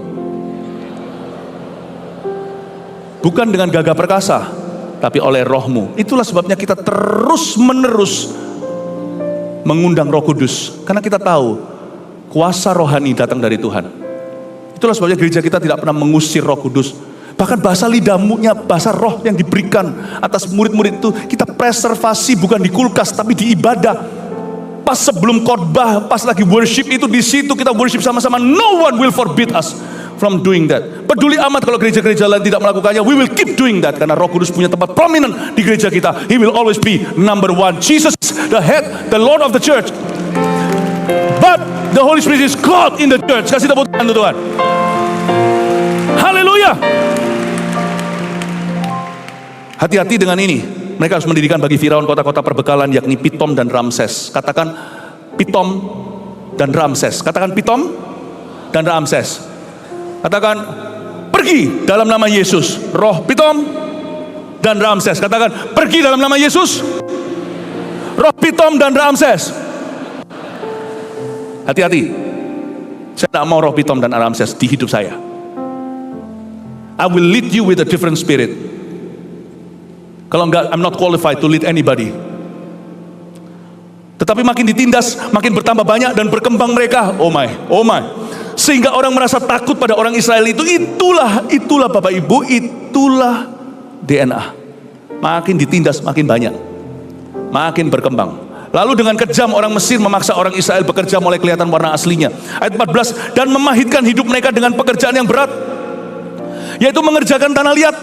Bukan dengan gagah perkasa, tapi oleh rohmu. Itulah sebabnya kita terus menerus mengundang Roh Kudus. Karena kita tahu kuasa rohani datang dari Tuhan. Itulah sebabnya gereja kita tidak pernah mengusir Roh Kudus. Bahkan bahasa lidahnya, bahasa roh yang diberikan atas murid-murid itu kita preservasi, bukan di kulkas tapi di ibadah. Pas sebelum khotbah, pas lagi worship itu, di situ kita worship sama-sama. No one will forbid us from doing that. Peduli amat kalau gereja-gereja lain tidak melakukannya. We will keep doing that karena Roh Kudus punya tempat prominent di gereja kita. He will always be number one. Jesus is the head, the Lord of the church. But the Holy Spirit is God in the church. Kasih tepuk tangan untuk Tuhan. Haleluya. Hati-hati dengan ini. Mereka harus mendirikan bagi Firaun kota-kota perbekalan, yakni Pitom dan Ramses. Katakan Pitom dan Ramses. Katakan Pitom dan Ramses. Katakan pergi dalam nama Yesus. Roh Pitom dan Ramses. Katakan pergi dalam nama Yesus. Roh Pitom dan Ramses. Hati-hati. Saya tidak mau roh Pitom dan Ramses di hidup saya. I will lead you with a different spirit. Kalau enggak, I'm not qualified to lead anybody. Tetapi makin ditindas, makin bertambah banyak dan berkembang mereka. Oh my. Sehingga orang merasa takut pada orang Israel itu. Itulah Bapak Ibu, itulah DNA. Makin ditindas, makin banyak. Makin berkembang. Lalu dengan kejam orang Mesir memaksa orang Israel bekerja mulai kelihatan warna aslinya. Ayat 14, dan memahitkan hidup mereka dengan pekerjaan yang berat, yaitu mengerjakan tanah liat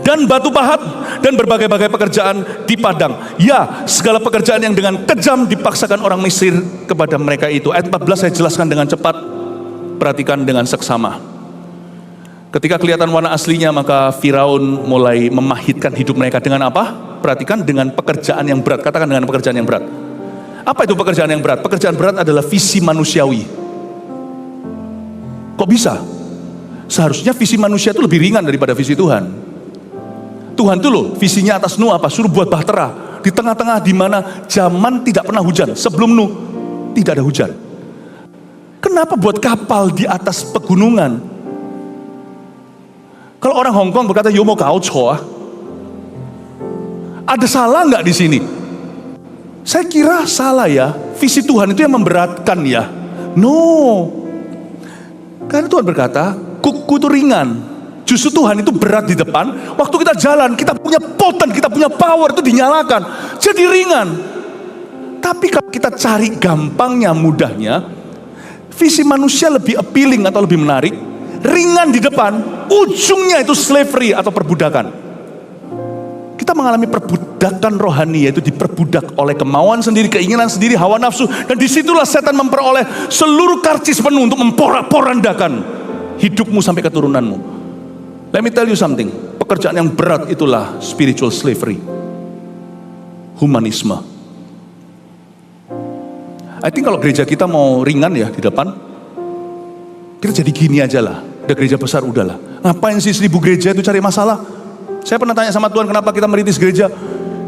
dan batu pahat dan berbagai-bagai pekerjaan di padang. Ya, segala pekerjaan yang dengan kejam dipaksakan orang Mesir kepada mereka itu. Ayat 14 saya jelaskan dengan cepat, perhatikan dengan seksama. Ketika kelihatan warna aslinya, maka Firaun mulai memahitkan hidup mereka dengan apa? Perhatikan, dengan pekerjaan yang berat. Katakan dengan pekerjaan yang berat. Apa itu pekerjaan yang berat? Pekerjaan berat adalah visi manusiawi. Kok bisa? Seharusnya visi manusia itu lebih ringan daripada visi Tuhan. Tuhan itu loh, visinya atas Nuh apa? Suruh buat bahtera di tengah-tengah di mana zaman tidak pernah hujan. Sebelum Nuh tidak ada hujan. Kenapa buat kapal di atas pegunungan? Kalau orang Hong Kong berkata yo mau kau coa, ada salah nggak di sini? Saya kira salah ya. Visi Tuhan itu yang memberatkan ya. No, karena Tuhan berkata kuku itu ringan. Justru Tuhan itu berat di depan. Waktu kita jalan, kita punya poten, kita punya power itu dinyalakan. Jadi ringan. Tapi kalau kita cari gampangnya, mudahnya, visi manusia lebih appealing atau lebih menarik. Ringan di depan, ujungnya itu slavery atau perbudakan. Kita mengalami perbudakan rohani, yaitu diperbudak oleh kemauan sendiri, keinginan sendiri, hawa nafsu. Dan disitulah setan memperoleh seluruh karcis penuh untuk memporak-porandakan hidupmu sampai keturunanmu. Let me tell you something. Pekerjaan yang berat itulah spiritual slavery. Humanisme. I think kalau gereja kita mau ringan ya di depan, kita jadi gini aja lah. Udah gereja besar udahlah. Ngapain sih 1000 gereja itu cari masalah? Saya pernah tanya sama Tuhan, kenapa kita merintis gereja?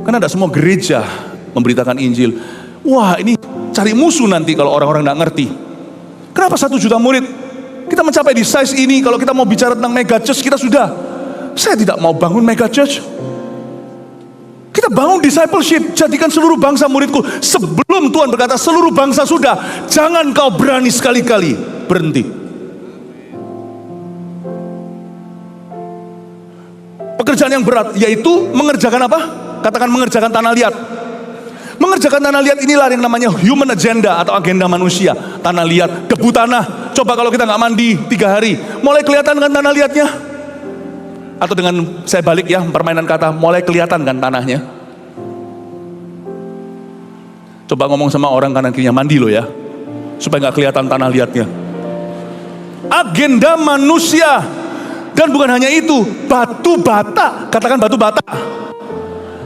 Karena ada semua gereja memberitakan Injil. Wah, ini cari musuh nanti kalau orang-orang nggak ngerti. Kenapa 1 juta murid? Kita mencapai di size ini, kalau kita mau bicara tentang mega church, kita sudah. Saya tidak mau bangun mega church. Kita bangun discipleship, jadikan seluruh bangsa muridku. Sebelum Tuhan berkata seluruh bangsa sudah, jangan kau berani sekali-kali berhenti. Pekerjaan yang berat, yaitu mengerjakan apa? Katakan mengerjakan tanah liat. Mengerjakan tanah liat inilah yang namanya human agenda atau agenda manusia. Tanah liat, debu tanah. Coba kalau kita nggak mandi 3 hari, mulai kelihatan kan tanah liatnya? Atau dengan saya balik ya, permainan kata, mulai kelihatan kan tanahnya? Coba ngomong sama orang kanan kirinya, mandi lo ya, supaya nggak kelihatan tanah liatnya. Agenda manusia. Dan bukan hanya itu, batu bata. Katakan batu bata.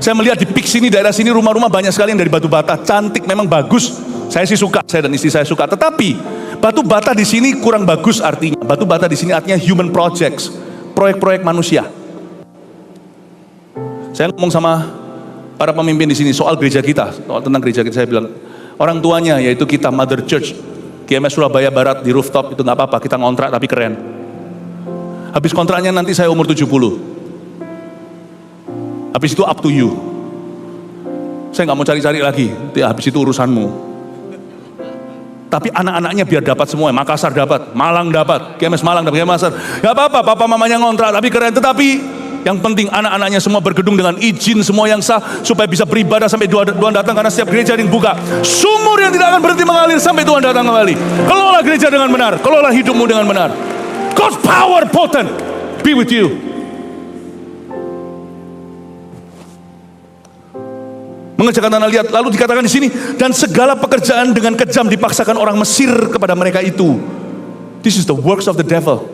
Saya melihat di pik sini, daerah sini rumah-rumah banyak sekali yang dari batu bata. Cantik, memang bagus. Saya sih suka, saya dan istri saya suka. Tetapi batu bata di sini kurang bagus artinya. Batu bata di sini artinya human projects, proyek-proyek manusia. Saya ngomong sama para pemimpin di sini soal gereja kita, soal tentang gereja kita, saya bilang orang tuanya yaitu kita Mother Church GMS Surabaya Barat di rooftop itu nggak apa-apa, kita ngontrak tapi keren. Habis kontraknya nanti saya umur 70. Habis itu up to you. Saya nggak mau cari-cari lagi, habis itu urusanmu. Tapi anak-anaknya biar dapat semua, Makassar dapat, Malang dapat, GMS Malang dapat, GMS Makassar. Gak apa-apa, papa mamanya ngontrak, tapi keren. Tetapi yang penting anak-anaknya semua bergedung dengan izin semua yang sah, supaya bisa beribadah sampai Tuhan datang, karena setiap gereja yang buka, sumur yang tidak akan berhenti mengalir sampai Tuhan datang kembali. Kelola gereja dengan benar, kelola hidupmu dengan benar. God's power potent be with you. Mengerjakan tanah liat, lalu dikatakan di sini, dan segala pekerjaan dengan kejam dipaksakan orang Mesir kepada mereka itu. This is the works of the devil.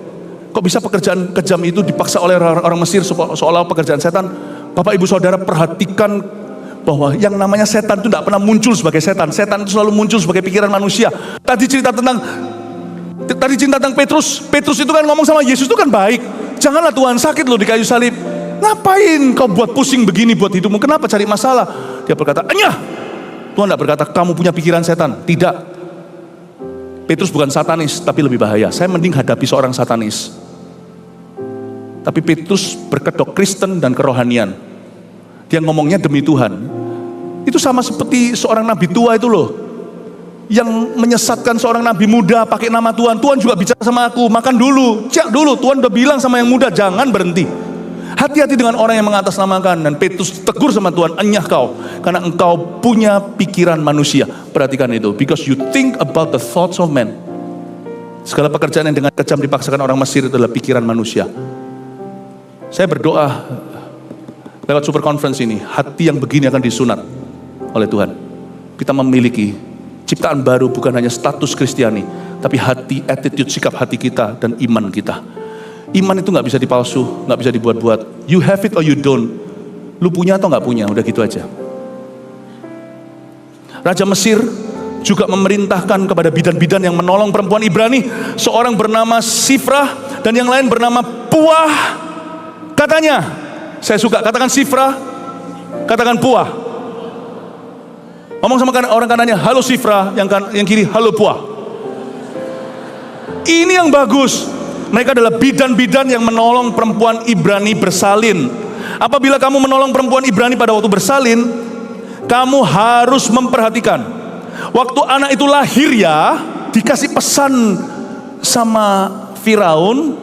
Kok bisa pekerjaan kejam itu dipaksa oleh orang Mesir seolah pekerjaan setan? Bapak ibu saudara perhatikan bahwa yang namanya setan itu tidak pernah muncul sebagai setan. Setan itu selalu muncul sebagai pikiran manusia. Tadi cerita tentang Petrus. Petrus itu kan ngomong sama Yesus itu kan baik. Janganlah Tuhan sakit loh di kayu salib. Ngapain kau buat pusing begini buat hidupmu? Kenapa cari masalah? Dia berkata, enyah. Tuhan tidak berkata, kamu punya pikiran setan. Tidak. Petrus bukan satanis, tapi lebih bahaya. Saya mending hadapi seorang satanis. Tapi Petrus berkedok Kristen dan kerohanian. Dia ngomongnya demi Tuhan. Itu sama seperti seorang nabi tua itu loh. Yang menyesatkan seorang nabi muda pakai nama Tuhan. Tuhan juga bicara sama aku, makan dulu, cek dulu. Tuhan udah bilang sama yang muda, jangan berhenti. Hati-hati dengan orang yang mengatasnamakan. Dan Petrus tegur sama Tuhan, enyah kau, karena engkau punya pikiran manusia. Perhatikan itu, because you think about the thoughts of men. Segala pekerjaan yang dengan kejam dipaksakan orang Mesir itu adalah pikiran manusia. Saya berdoa lewat super conference ini, hati yang begini akan disunat oleh Tuhan. Kita memiliki ciptaan baru, bukan hanya status Kristiani, tapi hati, attitude, sikap hati kita dan iman kita. Iman itu gak bisa dipalsu, gak bisa dibuat-buat. You have it or you don't. Lu punya atau gak punya, udah gitu aja. Raja Mesir juga memerintahkan kepada bidan-bidan yang menolong perempuan Ibrani, seorang bernama Sifrah dan yang lain bernama Puah. Katanya, saya suka, katakan Sifrah, katakan Puah. Ngomong sama orang kanannya, halo Sifrah, yang kiri, halo Puah. Ini yang bagus. Mereka adalah bidan-bidan yang menolong perempuan Ibrani bersalin. Apabila kamu menolong perempuan Ibrani pada waktu bersalin, kamu harus memperhatikan. Waktu anak itu lahir ya, dikasih pesan sama Firaun,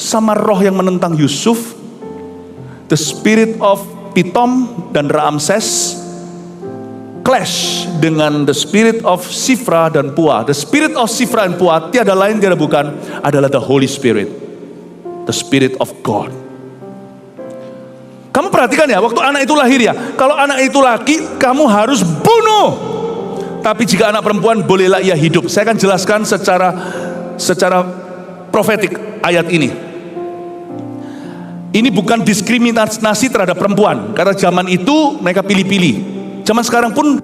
sama roh yang menentang Yusuf, the spirit of Pitom dan Ramses clash dengan the spirit of Sifra dan Puah. The spirit of Sifra dan Puah tiada lain tiada bukan adalah the Holy Spirit, the Spirit of God. Kamu perhatikan ya, waktu anak itu lahir ya, kalau anak itu laki kamu harus bunuh. Tapi jika anak perempuan bolehlah ia hidup. Saya akan jelaskan secara profetik ayat ini. Ini bukan diskriminasi terhadap perempuan, karena zaman itu mereka pilih-pilih. Zaman sekarang pun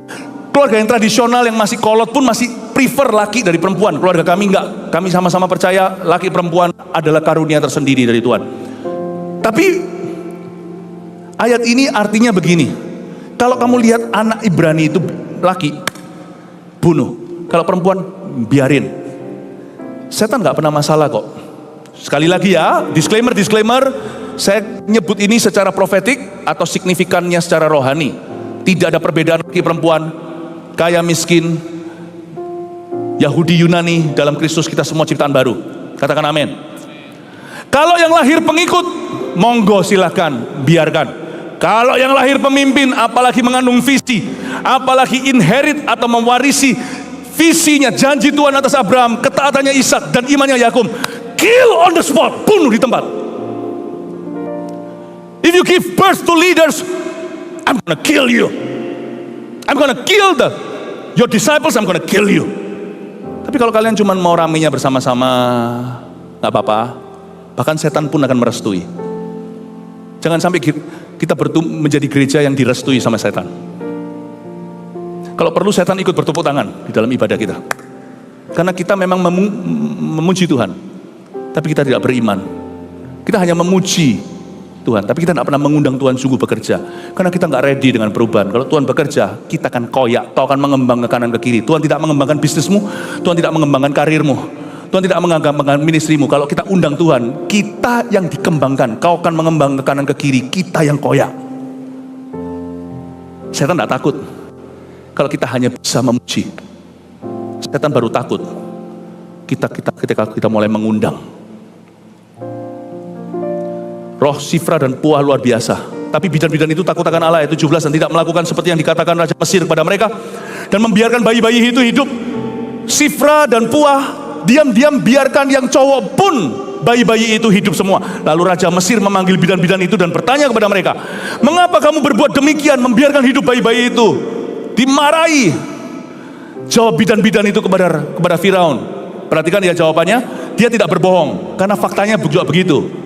keluarga yang tradisional yang masih kolot pun masih prefer laki dari perempuan. Keluarga kami enggak, kami sama-sama percaya laki perempuan adalah karunia tersendiri dari Tuhan. Tapi ayat ini artinya begini, kalau kamu lihat anak Ibrani itu laki, bunuh. Kalau perempuan, biarin. Setan gak pernah masalah kok. Sekali lagi ya, disclaimer, saya nyebut ini secara profetik atau signifikannya secara rohani. Tidak ada perbedaan laki perempuan, kaya miskin, Yahudi Yunani, dalam Kristus kita semua ciptaan baru. Katakan amin. Kalau yang lahir pengikut, monggo silahkan, biarkan. Kalau yang lahir pemimpin, apalagi mengandung visi, apalagi inherit atau mewarisi visinya, janji Tuhan atas Abraham, ketaatannya Ishak dan imannya Yakub, kill on the spot, bunuh di tempat. If you give birth to leaders, I'm gonna kill you. I'm gonna kill your disciples, I'm gonna kill you. Tapi kalau kalian cuma mau ramenya bersama-sama, gak apa-apa. Bahkan setan pun akan merestui. Jangan sampai kita menjadi gereja yang direstui sama setan. Kalau perlu setan ikut bertepuk tangan di dalam ibadah kita. Karena kita memang memuji Tuhan, tapi kita tidak beriman. Kita hanya memuji, Tuhan. Tapi kita tidak pernah mengundang Tuhan sungguh bekerja. Karena kita nggak ready dengan perubahan. Kalau Tuhan bekerja, kita akan koyak. Kau akan mengembang ke kanan ke kiri. Tuhan tidak mengembangkan bisnismu. Tuhan tidak mengembangkan karirmu. Tuhan tidak mengembangkan ministrimu. Kalau kita undang Tuhan, kita yang dikembangkan. Kau akan mengembang ke kanan ke kiri. Kita yang koyak. Setan tidak takut. Kalau kita hanya bisa memuji. Setan baru takut. Ketika kita mulai mengundang. Roh Sifra dan Puah luar biasa. Tapi bidan-bidan itu takut akan Allah, ayat 17, dan tidak melakukan seperti yang dikatakan Raja Mesir kepada mereka, dan membiarkan bayi-bayi itu hidup. Sifra dan Puah diam-diam biarkan yang cowok pun bayi-bayi itu hidup semua. Lalu Raja Mesir memanggil bidan-bidan itu dan bertanya kepada mereka, mengapa kamu berbuat demikian, membiarkan hidup bayi-bayi itu? Dimarahi. Jawab bidan-bidan itu kepada Firaun. Perhatikan ya jawabannya, dia tidak berbohong, karena faktanya juga begitu.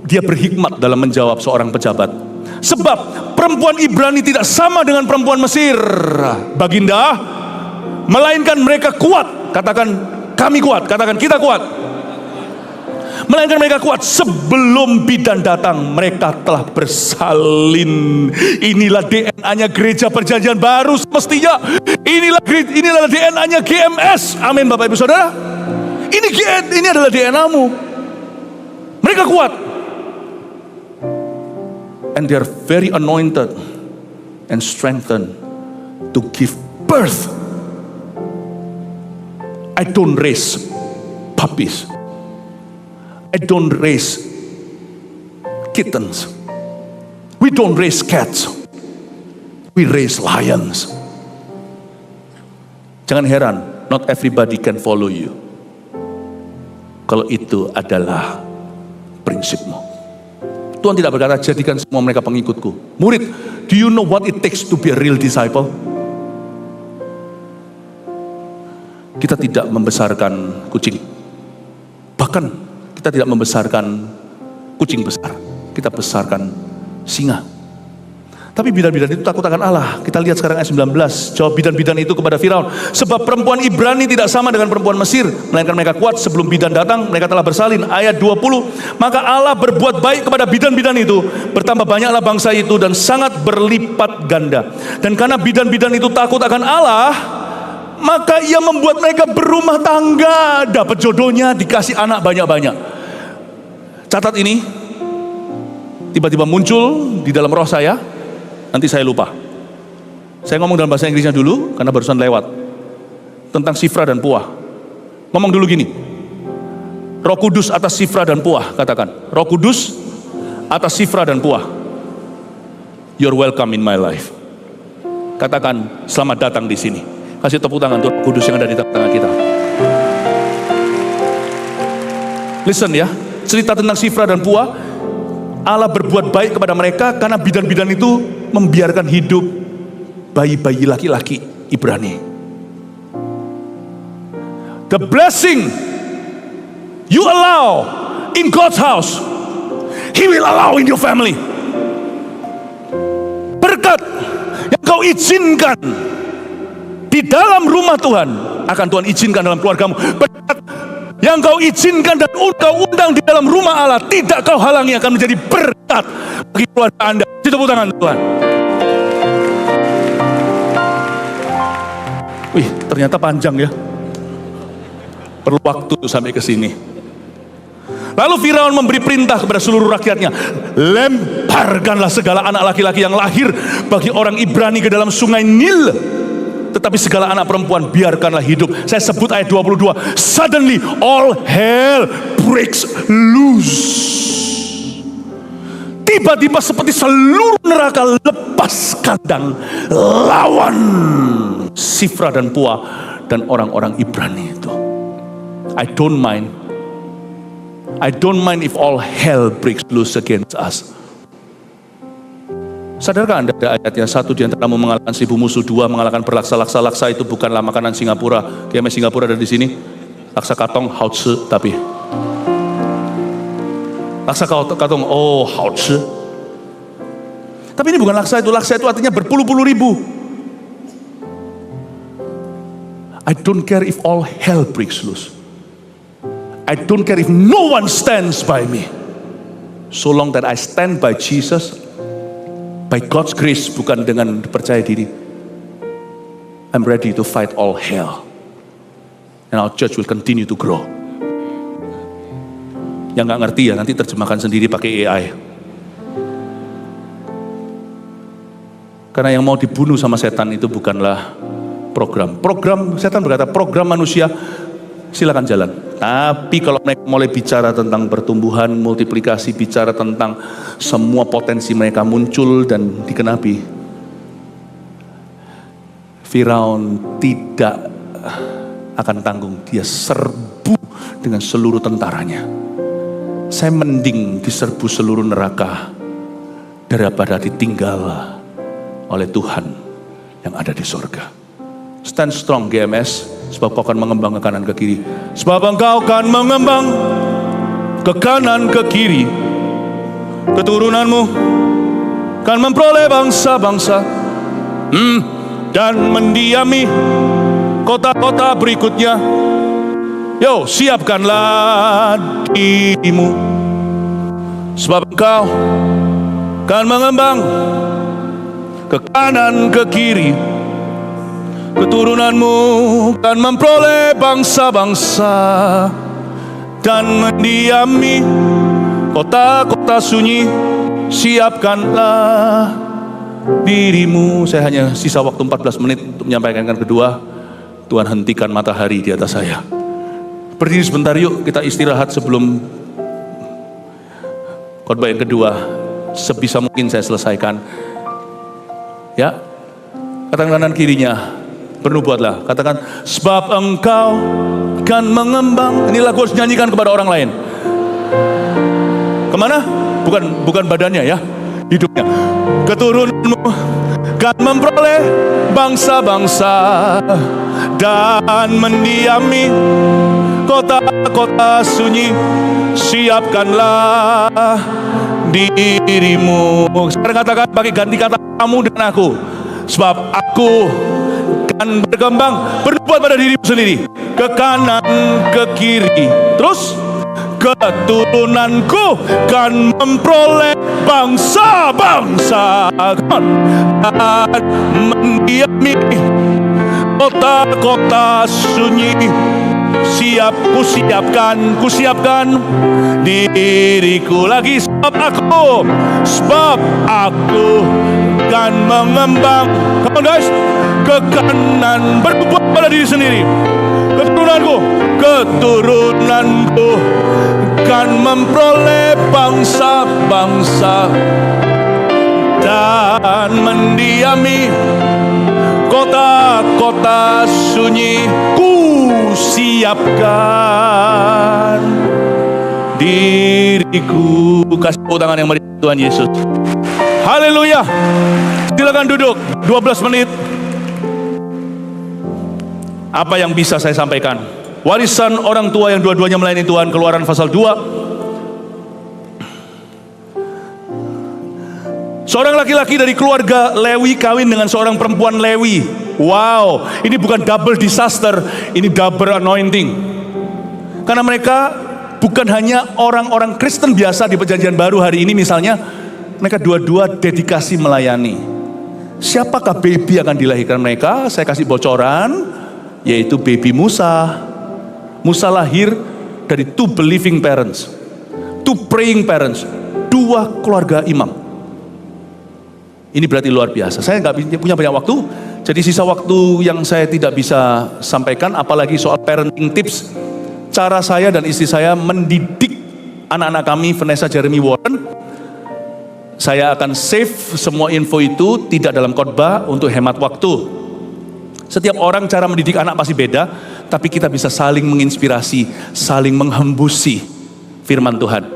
Dia berhikmat dalam menjawab seorang pejabat. Sebab perempuan Ibrani tidak sama dengan perempuan Mesir, Baginda, melainkan mereka kuat. Katakan kami kuat, katakan kita kuat. Melainkan mereka kuat. Sebelum bidan datang, mereka telah bersalin. Inilah DNA-nya gereja perjanjian baru semestinya. Inilah DNA-nya GMS. Amin Bapak Ibu Saudara. Ini adalah DNA-mu. Mereka kuat. And they are very anointed and strengthened to give birth. I don't raise puppies. I don't raise kittens. We don't raise cats. We raise lions. Jangan heran, not everybody can follow you. Kalau itu adalah prinsipmu. Tuhan tidak berkata, jadikan semua mereka pengikutku. Murid, do you know what it takes to be a real disciple? Kita tidak membesarkan kucing. Bahkan kita tidak membesarkan kucing besar. Kita besarkan singa. Tapi bidan-bidan itu takut akan Allah. Kita lihat sekarang ayat 19. Jawab bidan-bidan itu kepada Firaun, sebab perempuan Ibrani tidak sama dengan perempuan Mesir, melainkan mereka kuat. Sebelum bidan datang, mereka telah bersalin. Ayat 20. Maka Allah berbuat baik kepada bidan-bidan itu. Bertambah banyaklah bangsa itu dan sangat berlipat ganda. Dan karena bidan-bidan itu takut akan Allah, maka ia membuat mereka berumah tangga. Dapat jodohnya, dikasih anak banyak-banyak. Catat ini. Tiba-tiba muncul di dalam roh saya. Nanti saya lupa. Saya ngomong dalam bahasa Inggrisnya dulu, karena barusan lewat. Tentang Sifra dan Puah. Ngomong dulu gini. Roh Kudus atas Sifra dan Puah, katakan. Roh Kudus atas Sifra dan Puah. You're welcome in my life. Katakan, selamat datang di sini. Kasih tepuk tangan untuk Roh Kudus yang ada di tengah-tengah kita. Listen ya, cerita tentang Sifra dan Puah. Allah berbuat baik kepada mereka karena bidan-bidan itu membiarkan hidup bayi-bayi laki-laki Ibrani. The blessing you allow in God's house, He will allow in your family. Berkat yang kau izinkan di dalam rumah Tuhan, akan Tuhan izinkan dalam keluargamu. Berkat yang kau izinkan dan kau undang di dalam rumah Allah, tidak kau halangi, akan menjadi berkat bagi keluarga Anda. Tepuk tangan Tuhan. Wih, ternyata panjang ya. Perlu waktu sampai ke sini. Lalu Firaun memberi perintah kepada seluruh rakyatnya, lemparkanlah segala anak laki-laki yang lahir bagi orang Ibrani ke dalam sungai Nil. Tetapi segala anak perempuan biarkanlah hidup. Saya sebut ayat 22. Suddenly all hell breaks loose. Tiba-tiba seperti seluruh neraka lepas kandang lawan Sifra dan Puah dan orang-orang Ibrani itu. I don't mind if all hell breaks loose against us. Sadarkah Anda ada ayatnya? Satu, di antaramu mengalahkan 1000 musuh. Dua, mengalahkan berlaksa-laksa. Laksa itu bukanlah makanan Singapura. GMS Singapura ada di sini. Laksa katong, hautse, tapi laksa katong, oh hautse. Tapi ini bukan laksa itu. Laksa itu artinya berpuluh-puluh ribu. I don't care if all hell breaks loose. I don't care if no one stands by me. So long that I stand by Jesus, by God's grace, bukan dengan percaya diri, I'm ready to fight all hell. And our church will continue to grow. Yang gak ngerti ya, nanti terjemahkan sendiri pakai AI. Karena yang mau dibunuh sama setan itu bukanlah program. Setan berkata, program manusia silakan jalan. Tapi kalau mereka mulai bicara tentang pertumbuhan, multiplikasi, bicara tentang semua potensi mereka muncul dan dikenapi, Firaun tidak akan tanggung. Dia serbu dengan seluruh tentaranya. Saya mending diserbu seluruh neraka daripada ditinggal oleh Tuhan yang ada di surga. Stand strong GMS, sebab kau akan mengembang ke kanan ke kiri. Sebab engkau akan mengembang ke kanan ke kiri. Keturunanmu akan memperoleh bangsa-bangsa dan mendiami kota-kota berikutnya. Yo, siapkanlah dirimu, sebab engkau akan mengembang ke kanan ke kiri. Keturunanmu akan memperoleh bangsa-bangsa dan mendiami kota-kota sunyi. Siapkanlah dirimu. Saya hanya sisa waktu 14 menit untuk menyampaikan yang kedua. Tuhan hentikan matahari di atas saya. Berdiri sebentar yuk, kita istirahat sebelum khotbah yang kedua. Sebisa mungkin saya selesaikan. Ya, katakan kanan kirinya, bernubuatlah. Katakan, sebab engkau akan mengembang. Ini lagu harus nyanyikan kepada orang lain. Kemana? Bukan badannya ya, hidupnya. Keturunanmu akan memperoleh bangsa-bangsa dan mendiami kota-kota sunyi. Siapkanlah dirimu. Sekarang katakan pakai ganti kata kamu dan aku. Sebab aku akan berkembang, berbuat pada dirimu sendiri, ke kanan ke kiri. Terus keturunanku akan memperoleh bangsa-bangsa dan mendiami kota-kota sunyi. Kusiapkan diriku lagi. Sebab aku akan mengembang. Come on guys, ke kanan, berbuat pada diri sendiri. Keturunanku akan memperoleh bangsa-bangsa dan mendiami kota-kota sunyi. Siapkan diriku. Kasih tepuk tangan yang meriah Tuhan Yesus. Haleluya. Silakan duduk 12 menit. Apa yang bisa saya sampaikan? Warisan orang tua yang dua-duanya melayani Tuhan, Keluaran pasal 2. Seorang laki-laki dari keluarga Lewi kawin dengan seorang perempuan Lewi. Wow, ini bukan double disaster, ini double anointing. Karena mereka bukan hanya orang-orang Kristen biasa di perjanjian baru hari ini misalnya, mereka dua-dua dedikasi melayani. Siapakah baby yang akan dilahirkan mereka? Saya kasih bocoran, yaitu baby Musa. Musa lahir dari 2 believing parents, 2 praying parents, 2 keluarga imam. Ini berarti luar biasa. Saya nggak punya banyak waktu, jadi sisa waktu yang saya tidak bisa sampaikan, apalagi soal parenting tips. Cara saya dan istri saya mendidik anak-anak kami, Vanessa, Jeremy, Warren. Saya akan save semua info itu, tidak dalam khotbah untuk hemat waktu. Setiap orang cara mendidik anak pasti beda, tapi kita bisa saling menginspirasi, saling menghembusi firman Tuhan.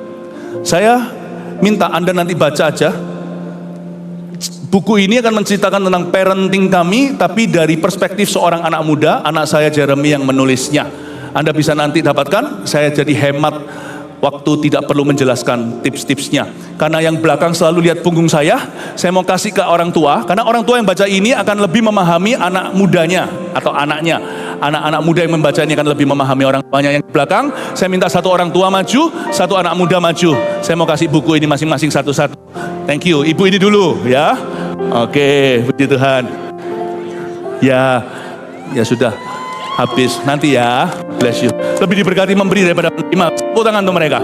Saya minta Anda nanti baca aja. Buku ini akan menceritakan tentang parenting kami, tapi dari perspektif seorang anak muda, anak saya Jeremy yang menulisnya. Anda bisa nanti dapatkan, saya jadi hemat waktu, tidak perlu menjelaskan tips-tipsnya. Karena yang belakang selalu lihat punggung saya mau kasih ke orang tua, karena orang tua yang baca ini akan lebih memahami anak mudanya atau anaknya. Anak-anak muda yang membaca ini akan lebih memahami orang tuanya yang di belakang. Saya minta satu orang tua maju, satu anak muda maju. Saya mau kasih buku ini masing-masing satu-satu. Thank you. Ibu ini dulu ya. Oke, puji Tuhan. Ya sudah habis. Nanti ya. Bless you. Lebih diberkati memberi daripada menerima. Tepuk tangan untuk mereka.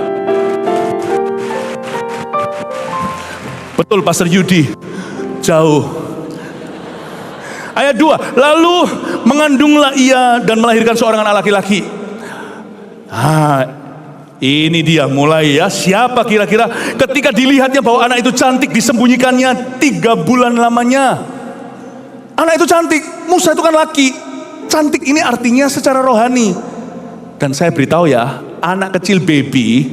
Betul Pastor Yudi. Jauh. Ayat 2. Lalu mengandunglah ia dan melahirkan seorang anak laki-laki. Ini dia mulai ya. Siapa kira-kira ketika dilihatnya bahwa anak itu cantik, disembunyikannya 3 bulan lamanya. Anak itu cantik. Musa itu kan laki. Cantik ini artinya secara rohani. Dan saya beritahu ya, anak kecil baby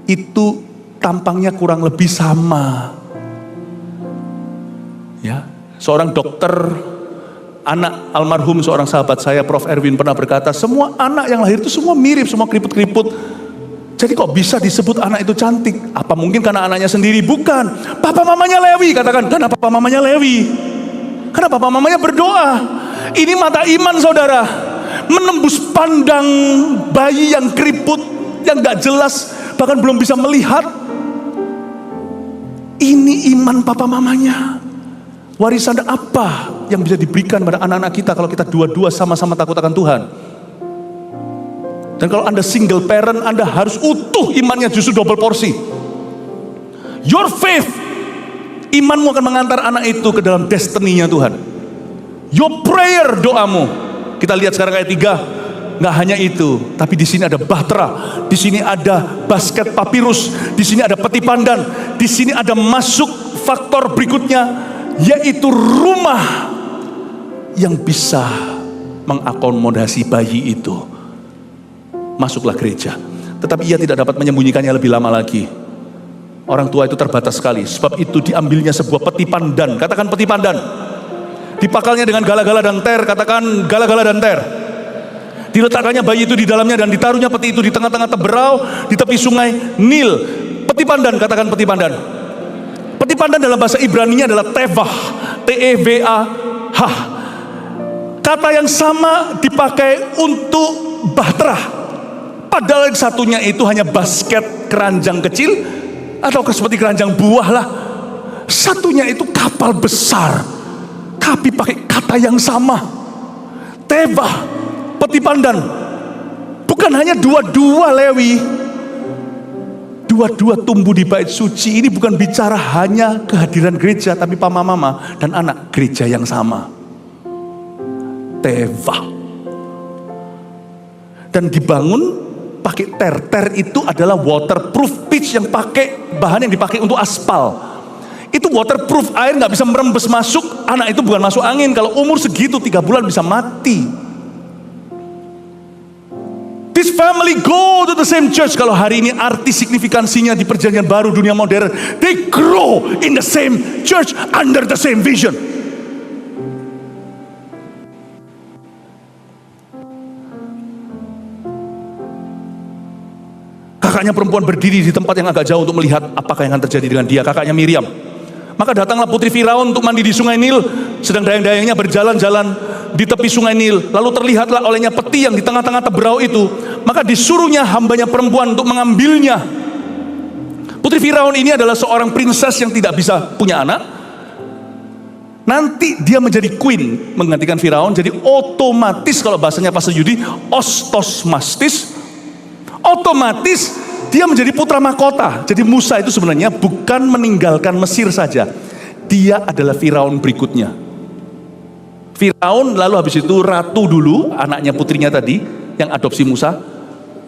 itu tampangnya kurang lebih sama. Ya, seorang dokter anak almarhum seorang sahabat saya, Prof. Erwin pernah berkata, semua anak yang lahir itu semua mirip, semua keriput-keriput. Jadi kok bisa disebut anak itu cantik? Apa mungkin karena anaknya sendiri? Bukan. Papa mamanya Lewi, katakan. Karena papa mamanya Lewi. Karena papa mamanya berdoa. Ini mata iman saudara. Menembus pandang bayi yang keriput, yang gak jelas, bahkan belum bisa melihat. Ini iman papa mamanya. Warisan apa yang bisa diberikan pada anak-anak kita kalau kita dua-dua sama-sama takut akan Tuhan? Dan kalau Anda single parent, Anda harus utuh imannya, justru double porsi. Your faith, imanmu akan mengantar anak itu ke dalam destiny-nya Tuhan. Your prayer, doamu. Kita lihat sekarang ayat 3. Nggak hanya itu, tapi di sini ada bahtera, di sini ada basket papirus, di sini ada peti pandan, di sini ada masuk faktor berikutnya, yaitu rumah yang bisa mengakomodasi bayi itu. Masuklah gereja. Tetapi ia tidak dapat menyembunyikannya lebih lama lagi. Orang tua itu terbatas sekali. Sebab itu diambilnya sebuah peti pandan. Katakan peti pandan. Dipakalnya dengan gala-gala dan ter. Katakan gala-gala dan ter. Diletakkannya bayi itu di dalamnya dan ditaruhnya peti itu di tengah-tengah teberau di tepi sungai Nil. Peti pandan, katakan peti pandan. Peti pandan dalam bahasa Ibrani-nya adalah tevah. T-E-V-A-H. Kata yang sama dipakai untuk bahtera. Padahal yang satunya itu hanya basket keranjang kecil atau seperti keranjang buah lah. Satunya itu kapal besar. Tapi pakai kata yang sama. Tevah, peti pandan. Bukan hanya dua-dua Lewi. Dua-dua tumbuh di bait suci. Ini bukan bicara hanya kehadiran gereja, tapi papa mama dan anak gereja yang sama. Tevah. Dan dibangun pakai ter. Ter itu adalah waterproof pitch yang pakai bahan yang dipakai untuk aspal. Itu waterproof, air nggak bisa merembes masuk. Anak itu bukan masuk angin. Kalau umur segitu 3 bulan bisa mati. This family go to the same church. Kalau hari ini arti signifikansinya di perjanjian baru dunia modern, they grow in the same church under the same vision. Kakaknya perempuan berdiri di tempat yang agak jauh untuk melihat apakah yang akan terjadi dengan dia. Kakaknya Miriam. Maka datanglah putri Firaun untuk mandi di sungai Nil. Sedang dayang-dayangnya berjalan-jalan di tepi sungai Nil. Lalu terlihatlah olehnya peti yang di tengah-tengah teberau itu. Maka disuruhnya hambanya perempuan untuk mengambilnya. Putri Firaun ini adalah seorang princess yang tidak bisa punya anak. Nanti dia menjadi queen menggantikan Firaun. Jadi otomatis, kalau bahasanya Pastor Yudi, ostosmastis. Otomatis dia menjadi putra mahkota. Jadi Musa itu sebenarnya bukan meninggalkan Mesir saja. Dia adalah Firaun berikutnya. Firaun, lalu habis itu ratu dulu, anaknya putrinya tadi, yang adopsi Musa.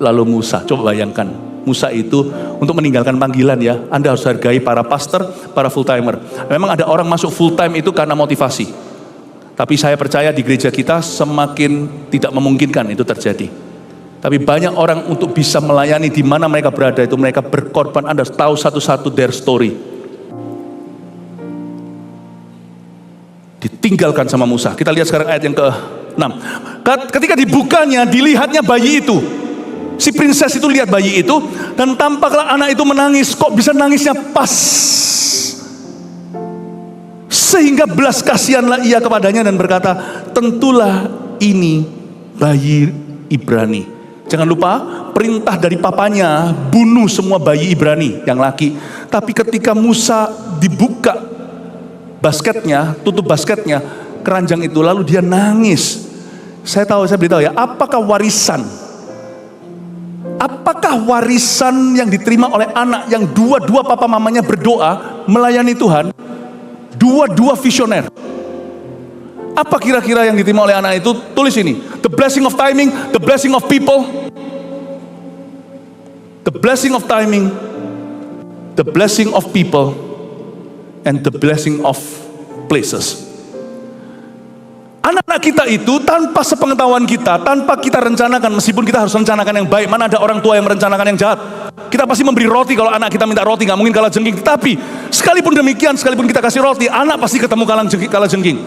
Lalu Musa, coba bayangkan. Musa itu untuk meninggalkan panggilan ya. Anda harus hargai para pastor, para full timer. Memang ada orang masuk full time itu karena motivasi. Tapi saya percaya di gereja kita semakin tidak memungkinkan itu terjadi. Tapi banyak orang untuk bisa melayani di mana mereka berada itu mereka berkorban. Anda tahu satu-satu their story. Ditinggalkan sama Musa. Kita lihat sekarang ayat yang ke-6. Ketika dibukanya, dilihatnya bayi itu. Si princess itu lihat bayi itu dan tampaklah anak itu menangis. Kok bisa nangisnya pas? Sehingga belas kasihanlah ia kepadanya dan berkata, tentulah ini bayi Ibrani. Jangan lupa perintah dari papanya, bunuh semua bayi Ibrani yang laki. Tapi ketika Musa dibuka basketnya, tutup basketnya, keranjang itu, lalu dia nangis. Saya beritahu ya, apakah warisan yang diterima oleh anak yang dua-dua papa mamanya berdoa melayani Tuhan, dua-dua visioner? Apa kira-kira yang diterima oleh anak itu? Tulis ini, the blessing of timing, the blessing of people, the blessing of timing, the blessing of people, and the blessing of places. Anak-anak kita itu tanpa sepengetahuan kita, tanpa kita rencanakan, meskipun kita harus rencanakan yang baik. Mana ada orang tua yang merencanakan yang jahat? Kita pasti memberi roti kalau anak kita minta roti, nggak mungkin kalah jengking. Tapi sekalipun demikian, sekalipun kita kasih roti, anak pasti ketemu kalah jengking.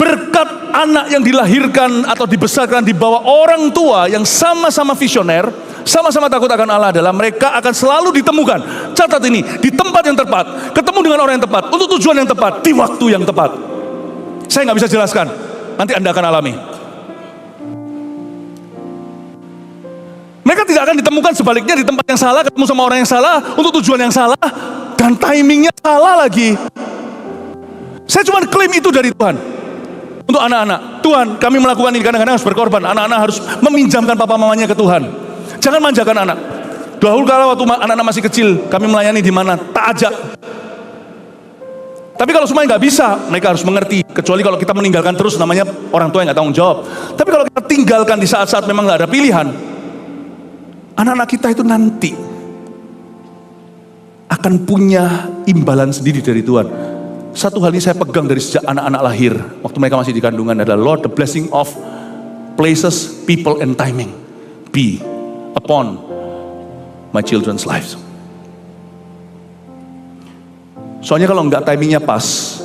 Berkat anak yang dilahirkan atau dibesarkan di bawah orang tua yang sama-sama visioner, sama-sama takut akan Allah adalah mereka akan selalu ditemukan. Catat ini, di tempat yang tepat, ketemu dengan orang yang tepat, untuk tujuan yang tepat, di waktu yang tepat. Saya nggak bisa jelaskan, nanti Anda akan alami. Mereka tidak akan ditemukan sebaliknya di tempat yang salah, ketemu sama orang yang salah, untuk tujuan yang salah, dan timingnya salah lagi. Saya cuma klaim itu dari Tuhan. Untuk anak-anak, Tuhan kami melakukan ini, kadang-kadang harus berkorban. Anak-anak harus meminjamkan papa mamanya ke Tuhan. Jangan manjakan anak. Dahulu kala waktu anak-anak masih kecil, kami melayani di mana? Tak ajak. Tapi kalau semuanya nggak bisa, mereka harus mengerti. Kecuali kalau kita meninggalkan terus, namanya orang tua yang nggak tanggung jawab. Tapi kalau kita tinggalkan di saat-saat memang nggak ada pilihan, anak-anak kita itu nanti akan punya imbalan sendiri dari Tuhan. Satu hal ini saya pegang dari sejak anak-anak lahir, waktu mereka masih di kandungan, adalah Lord, the blessing of places, people, and timing be upon my children's lives. Soalnya kalau enggak timingnya pas,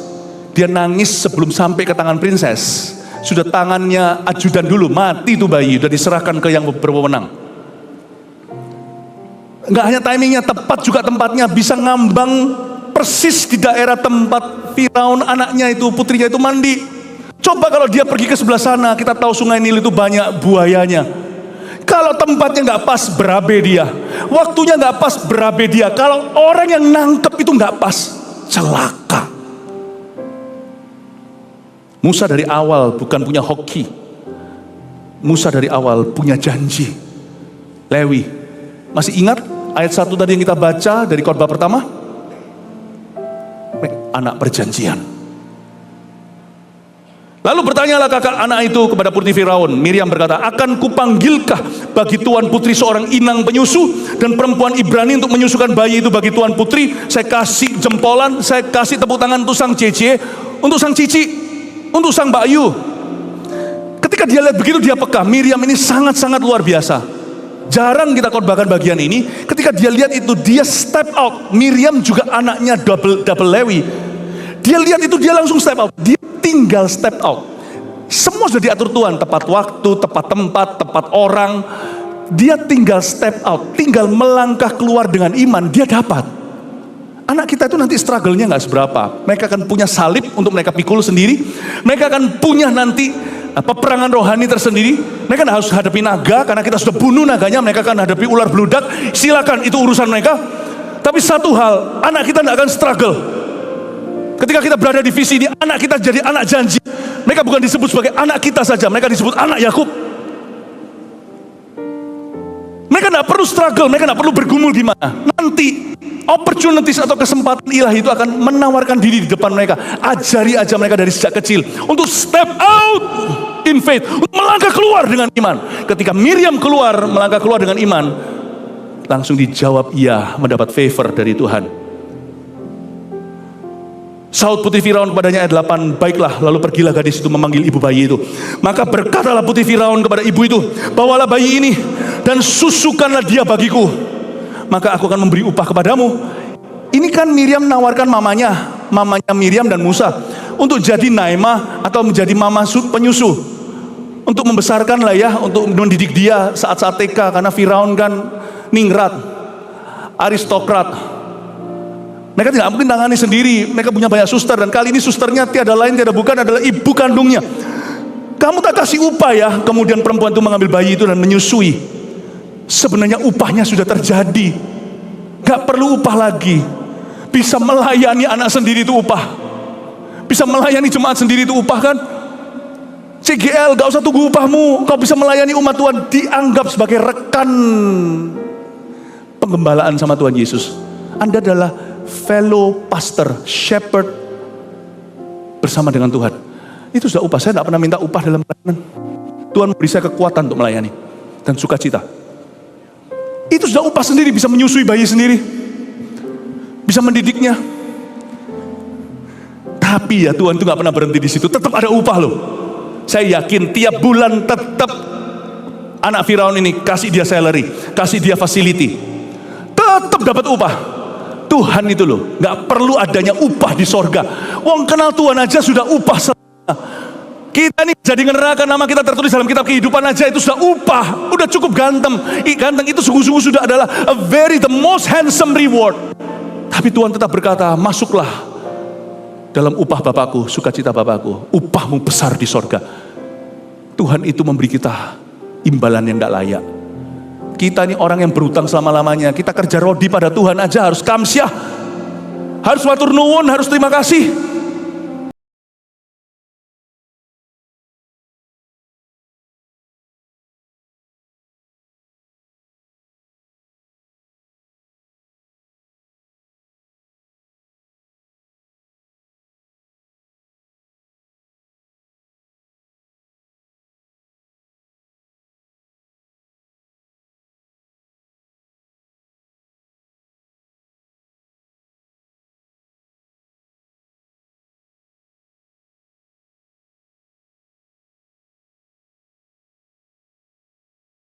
dia nangis sebelum sampai ke tangan princess, sudah tangannya ajudan dulu, mati tuh bayi, sudah diserahkan ke yang berwenang. Enggak hanya timingnya tepat, juga tempatnya bisa ngambang persis di daerah tempat Firaun anaknya itu, putrinya itu mandi. Coba kalau dia pergi ke sebelah sana, kita tahu sungai Nil itu banyak buayanya. Kalau tempatnya nggak pas, berabe dia. Waktunya nggak pas, berabe dia. Kalau orang yang nangkep itu nggak pas, celaka. Musa dari awal bukan punya hoki. Musa dari awal punya janji. Lewi, masih ingat ayat 1 tadi yang kita baca dari khotbah pertama? Anak perjanjian. Lalu bertanyalah kakak anak itu kepada putri Firaun. Miriam berkata, akan kupanggilkah bagi tuan putri seorang inang penyusu dan perempuan Ibrani untuk menyusukan bayi itu bagi tuan putri? Saya kasih jempolan, saya kasih tepuk tangan untuk sang Cece, untuk sang Cici, untuk sang Bayu. Ketika dia lihat begitu, dia peka. Miriam ini sangat-sangat luar biasa. Jarang kita khotbahkan bagian ini. Ketika dia lihat itu, dia step out. Miriam juga anaknya double Lewi. Dia lihat itu, dia langsung step out. Dia tinggal step out. Semua sudah diatur Tuhan, tepat waktu, tepat tempat, tepat orang. Dia tinggal step out, tinggal melangkah keluar dengan iman. Dia dapat. Anak kita itu nanti struggle-nya nggak seberapa. Mereka akan punya salib untuk mereka pikul sendiri. Mereka akan punya nanti peperangan rohani tersendiri. Mereka harus hadapi naga, karena kita sudah bunuh naganya. Mereka akan hadapi ular beludak. Silakan, itu urusan mereka. Tapi satu hal, anak kita tidak akan struggle. Ketika kita berada di visi ini, anak kita jadi anak janji. Mereka bukan disebut sebagai anak kita saja, mereka disebut anak Yakub. Mereka tidak perlu struggle, mereka tidak perlu bergumul gimana. Nanti opportunities atau kesempatan ilahi itu akan menawarkan diri di depan mereka. Ajari aja mereka dari sejak kecil untuk step out in faith, untuk melangkah keluar dengan iman. Ketika Miriam keluar, melangkah keluar dengan iman, langsung dijawab iya, mendapat favor dari Tuhan. Saud putri Firaun kepadanya ayat 8, baiklah, lalu pergilah gadis itu memanggil ibu bayi itu. Maka berkatalah putri Firaun kepada ibu itu, bawalah bayi ini dan susukanlah dia bagiku, maka aku akan memberi upah kepadamu. Ini kan Miriam menawarkan mamanya Miriam dan Musa untuk jadi naimah atau menjadi mama penyusu, untuk membesarkan lah ya, untuk mendidik dia saat-saat TK, karena Firaun kan ningrat, aristokrat. Mereka tidak mungkin tangani sendiri, mereka punya banyak suster, dan kali ini susternya tiada lain tiada bukan adalah ibu kandungnya. kamu tak kasih upah ya. Kemudian perempuan itu mengambil bayi itu dan menyusui. Sebenarnya upahnya sudah terjadi. Gak perlu upah lagi. Bisa melayani anak sendiri itu upah. Bisa melayani jemaat sendiri itu upah kan. CGL gak usah tunggu upahmu. Kau bisa melayani umat Tuhan, dianggap sebagai rekan penggembalaan sama Tuhan Yesus. Anda adalah fellow pastor, shepherd bersama dengan Tuhan. Itu sudah upah. Saya tidak pernah minta upah dalam pelayanan. Tuhan beri saya kekuatan untuk melayani dan sukacita. Itu sudah upah sendiri. Bisa menyusui bayi sendiri, bisa mendidiknya. Tapi ya Tuhan itu gak pernah berhenti di situ. Tetap ada upah loh. Saya yakin tiap bulan tetap anak Firaun ini kasih dia salary, kasih dia facility, tetap dapat upah. Tuhan itu loh, gak perlu adanya upah di sorga. Wong kenal Tuhan aja sudah upah. Kita nih jadi neraka, nama kita tertulis dalam kitab kehidupan aja itu sudah upah. Udah cukup ganteng. Ganteng itu sungguh-sungguh sudah adalah the most handsome reward. Tapi Tuhan tetap berkata, masuklah dalam upah Bapakku, sukacita Bapakku. Upahmu besar di sorga. Tuhan itu memberi kita imbalan yang gak layak. Kita ini orang yang berutang selama-lamanya. Kita kerja rodi pada Tuhan aja harus kamsyah, harus matur nuwun, harus terima kasih.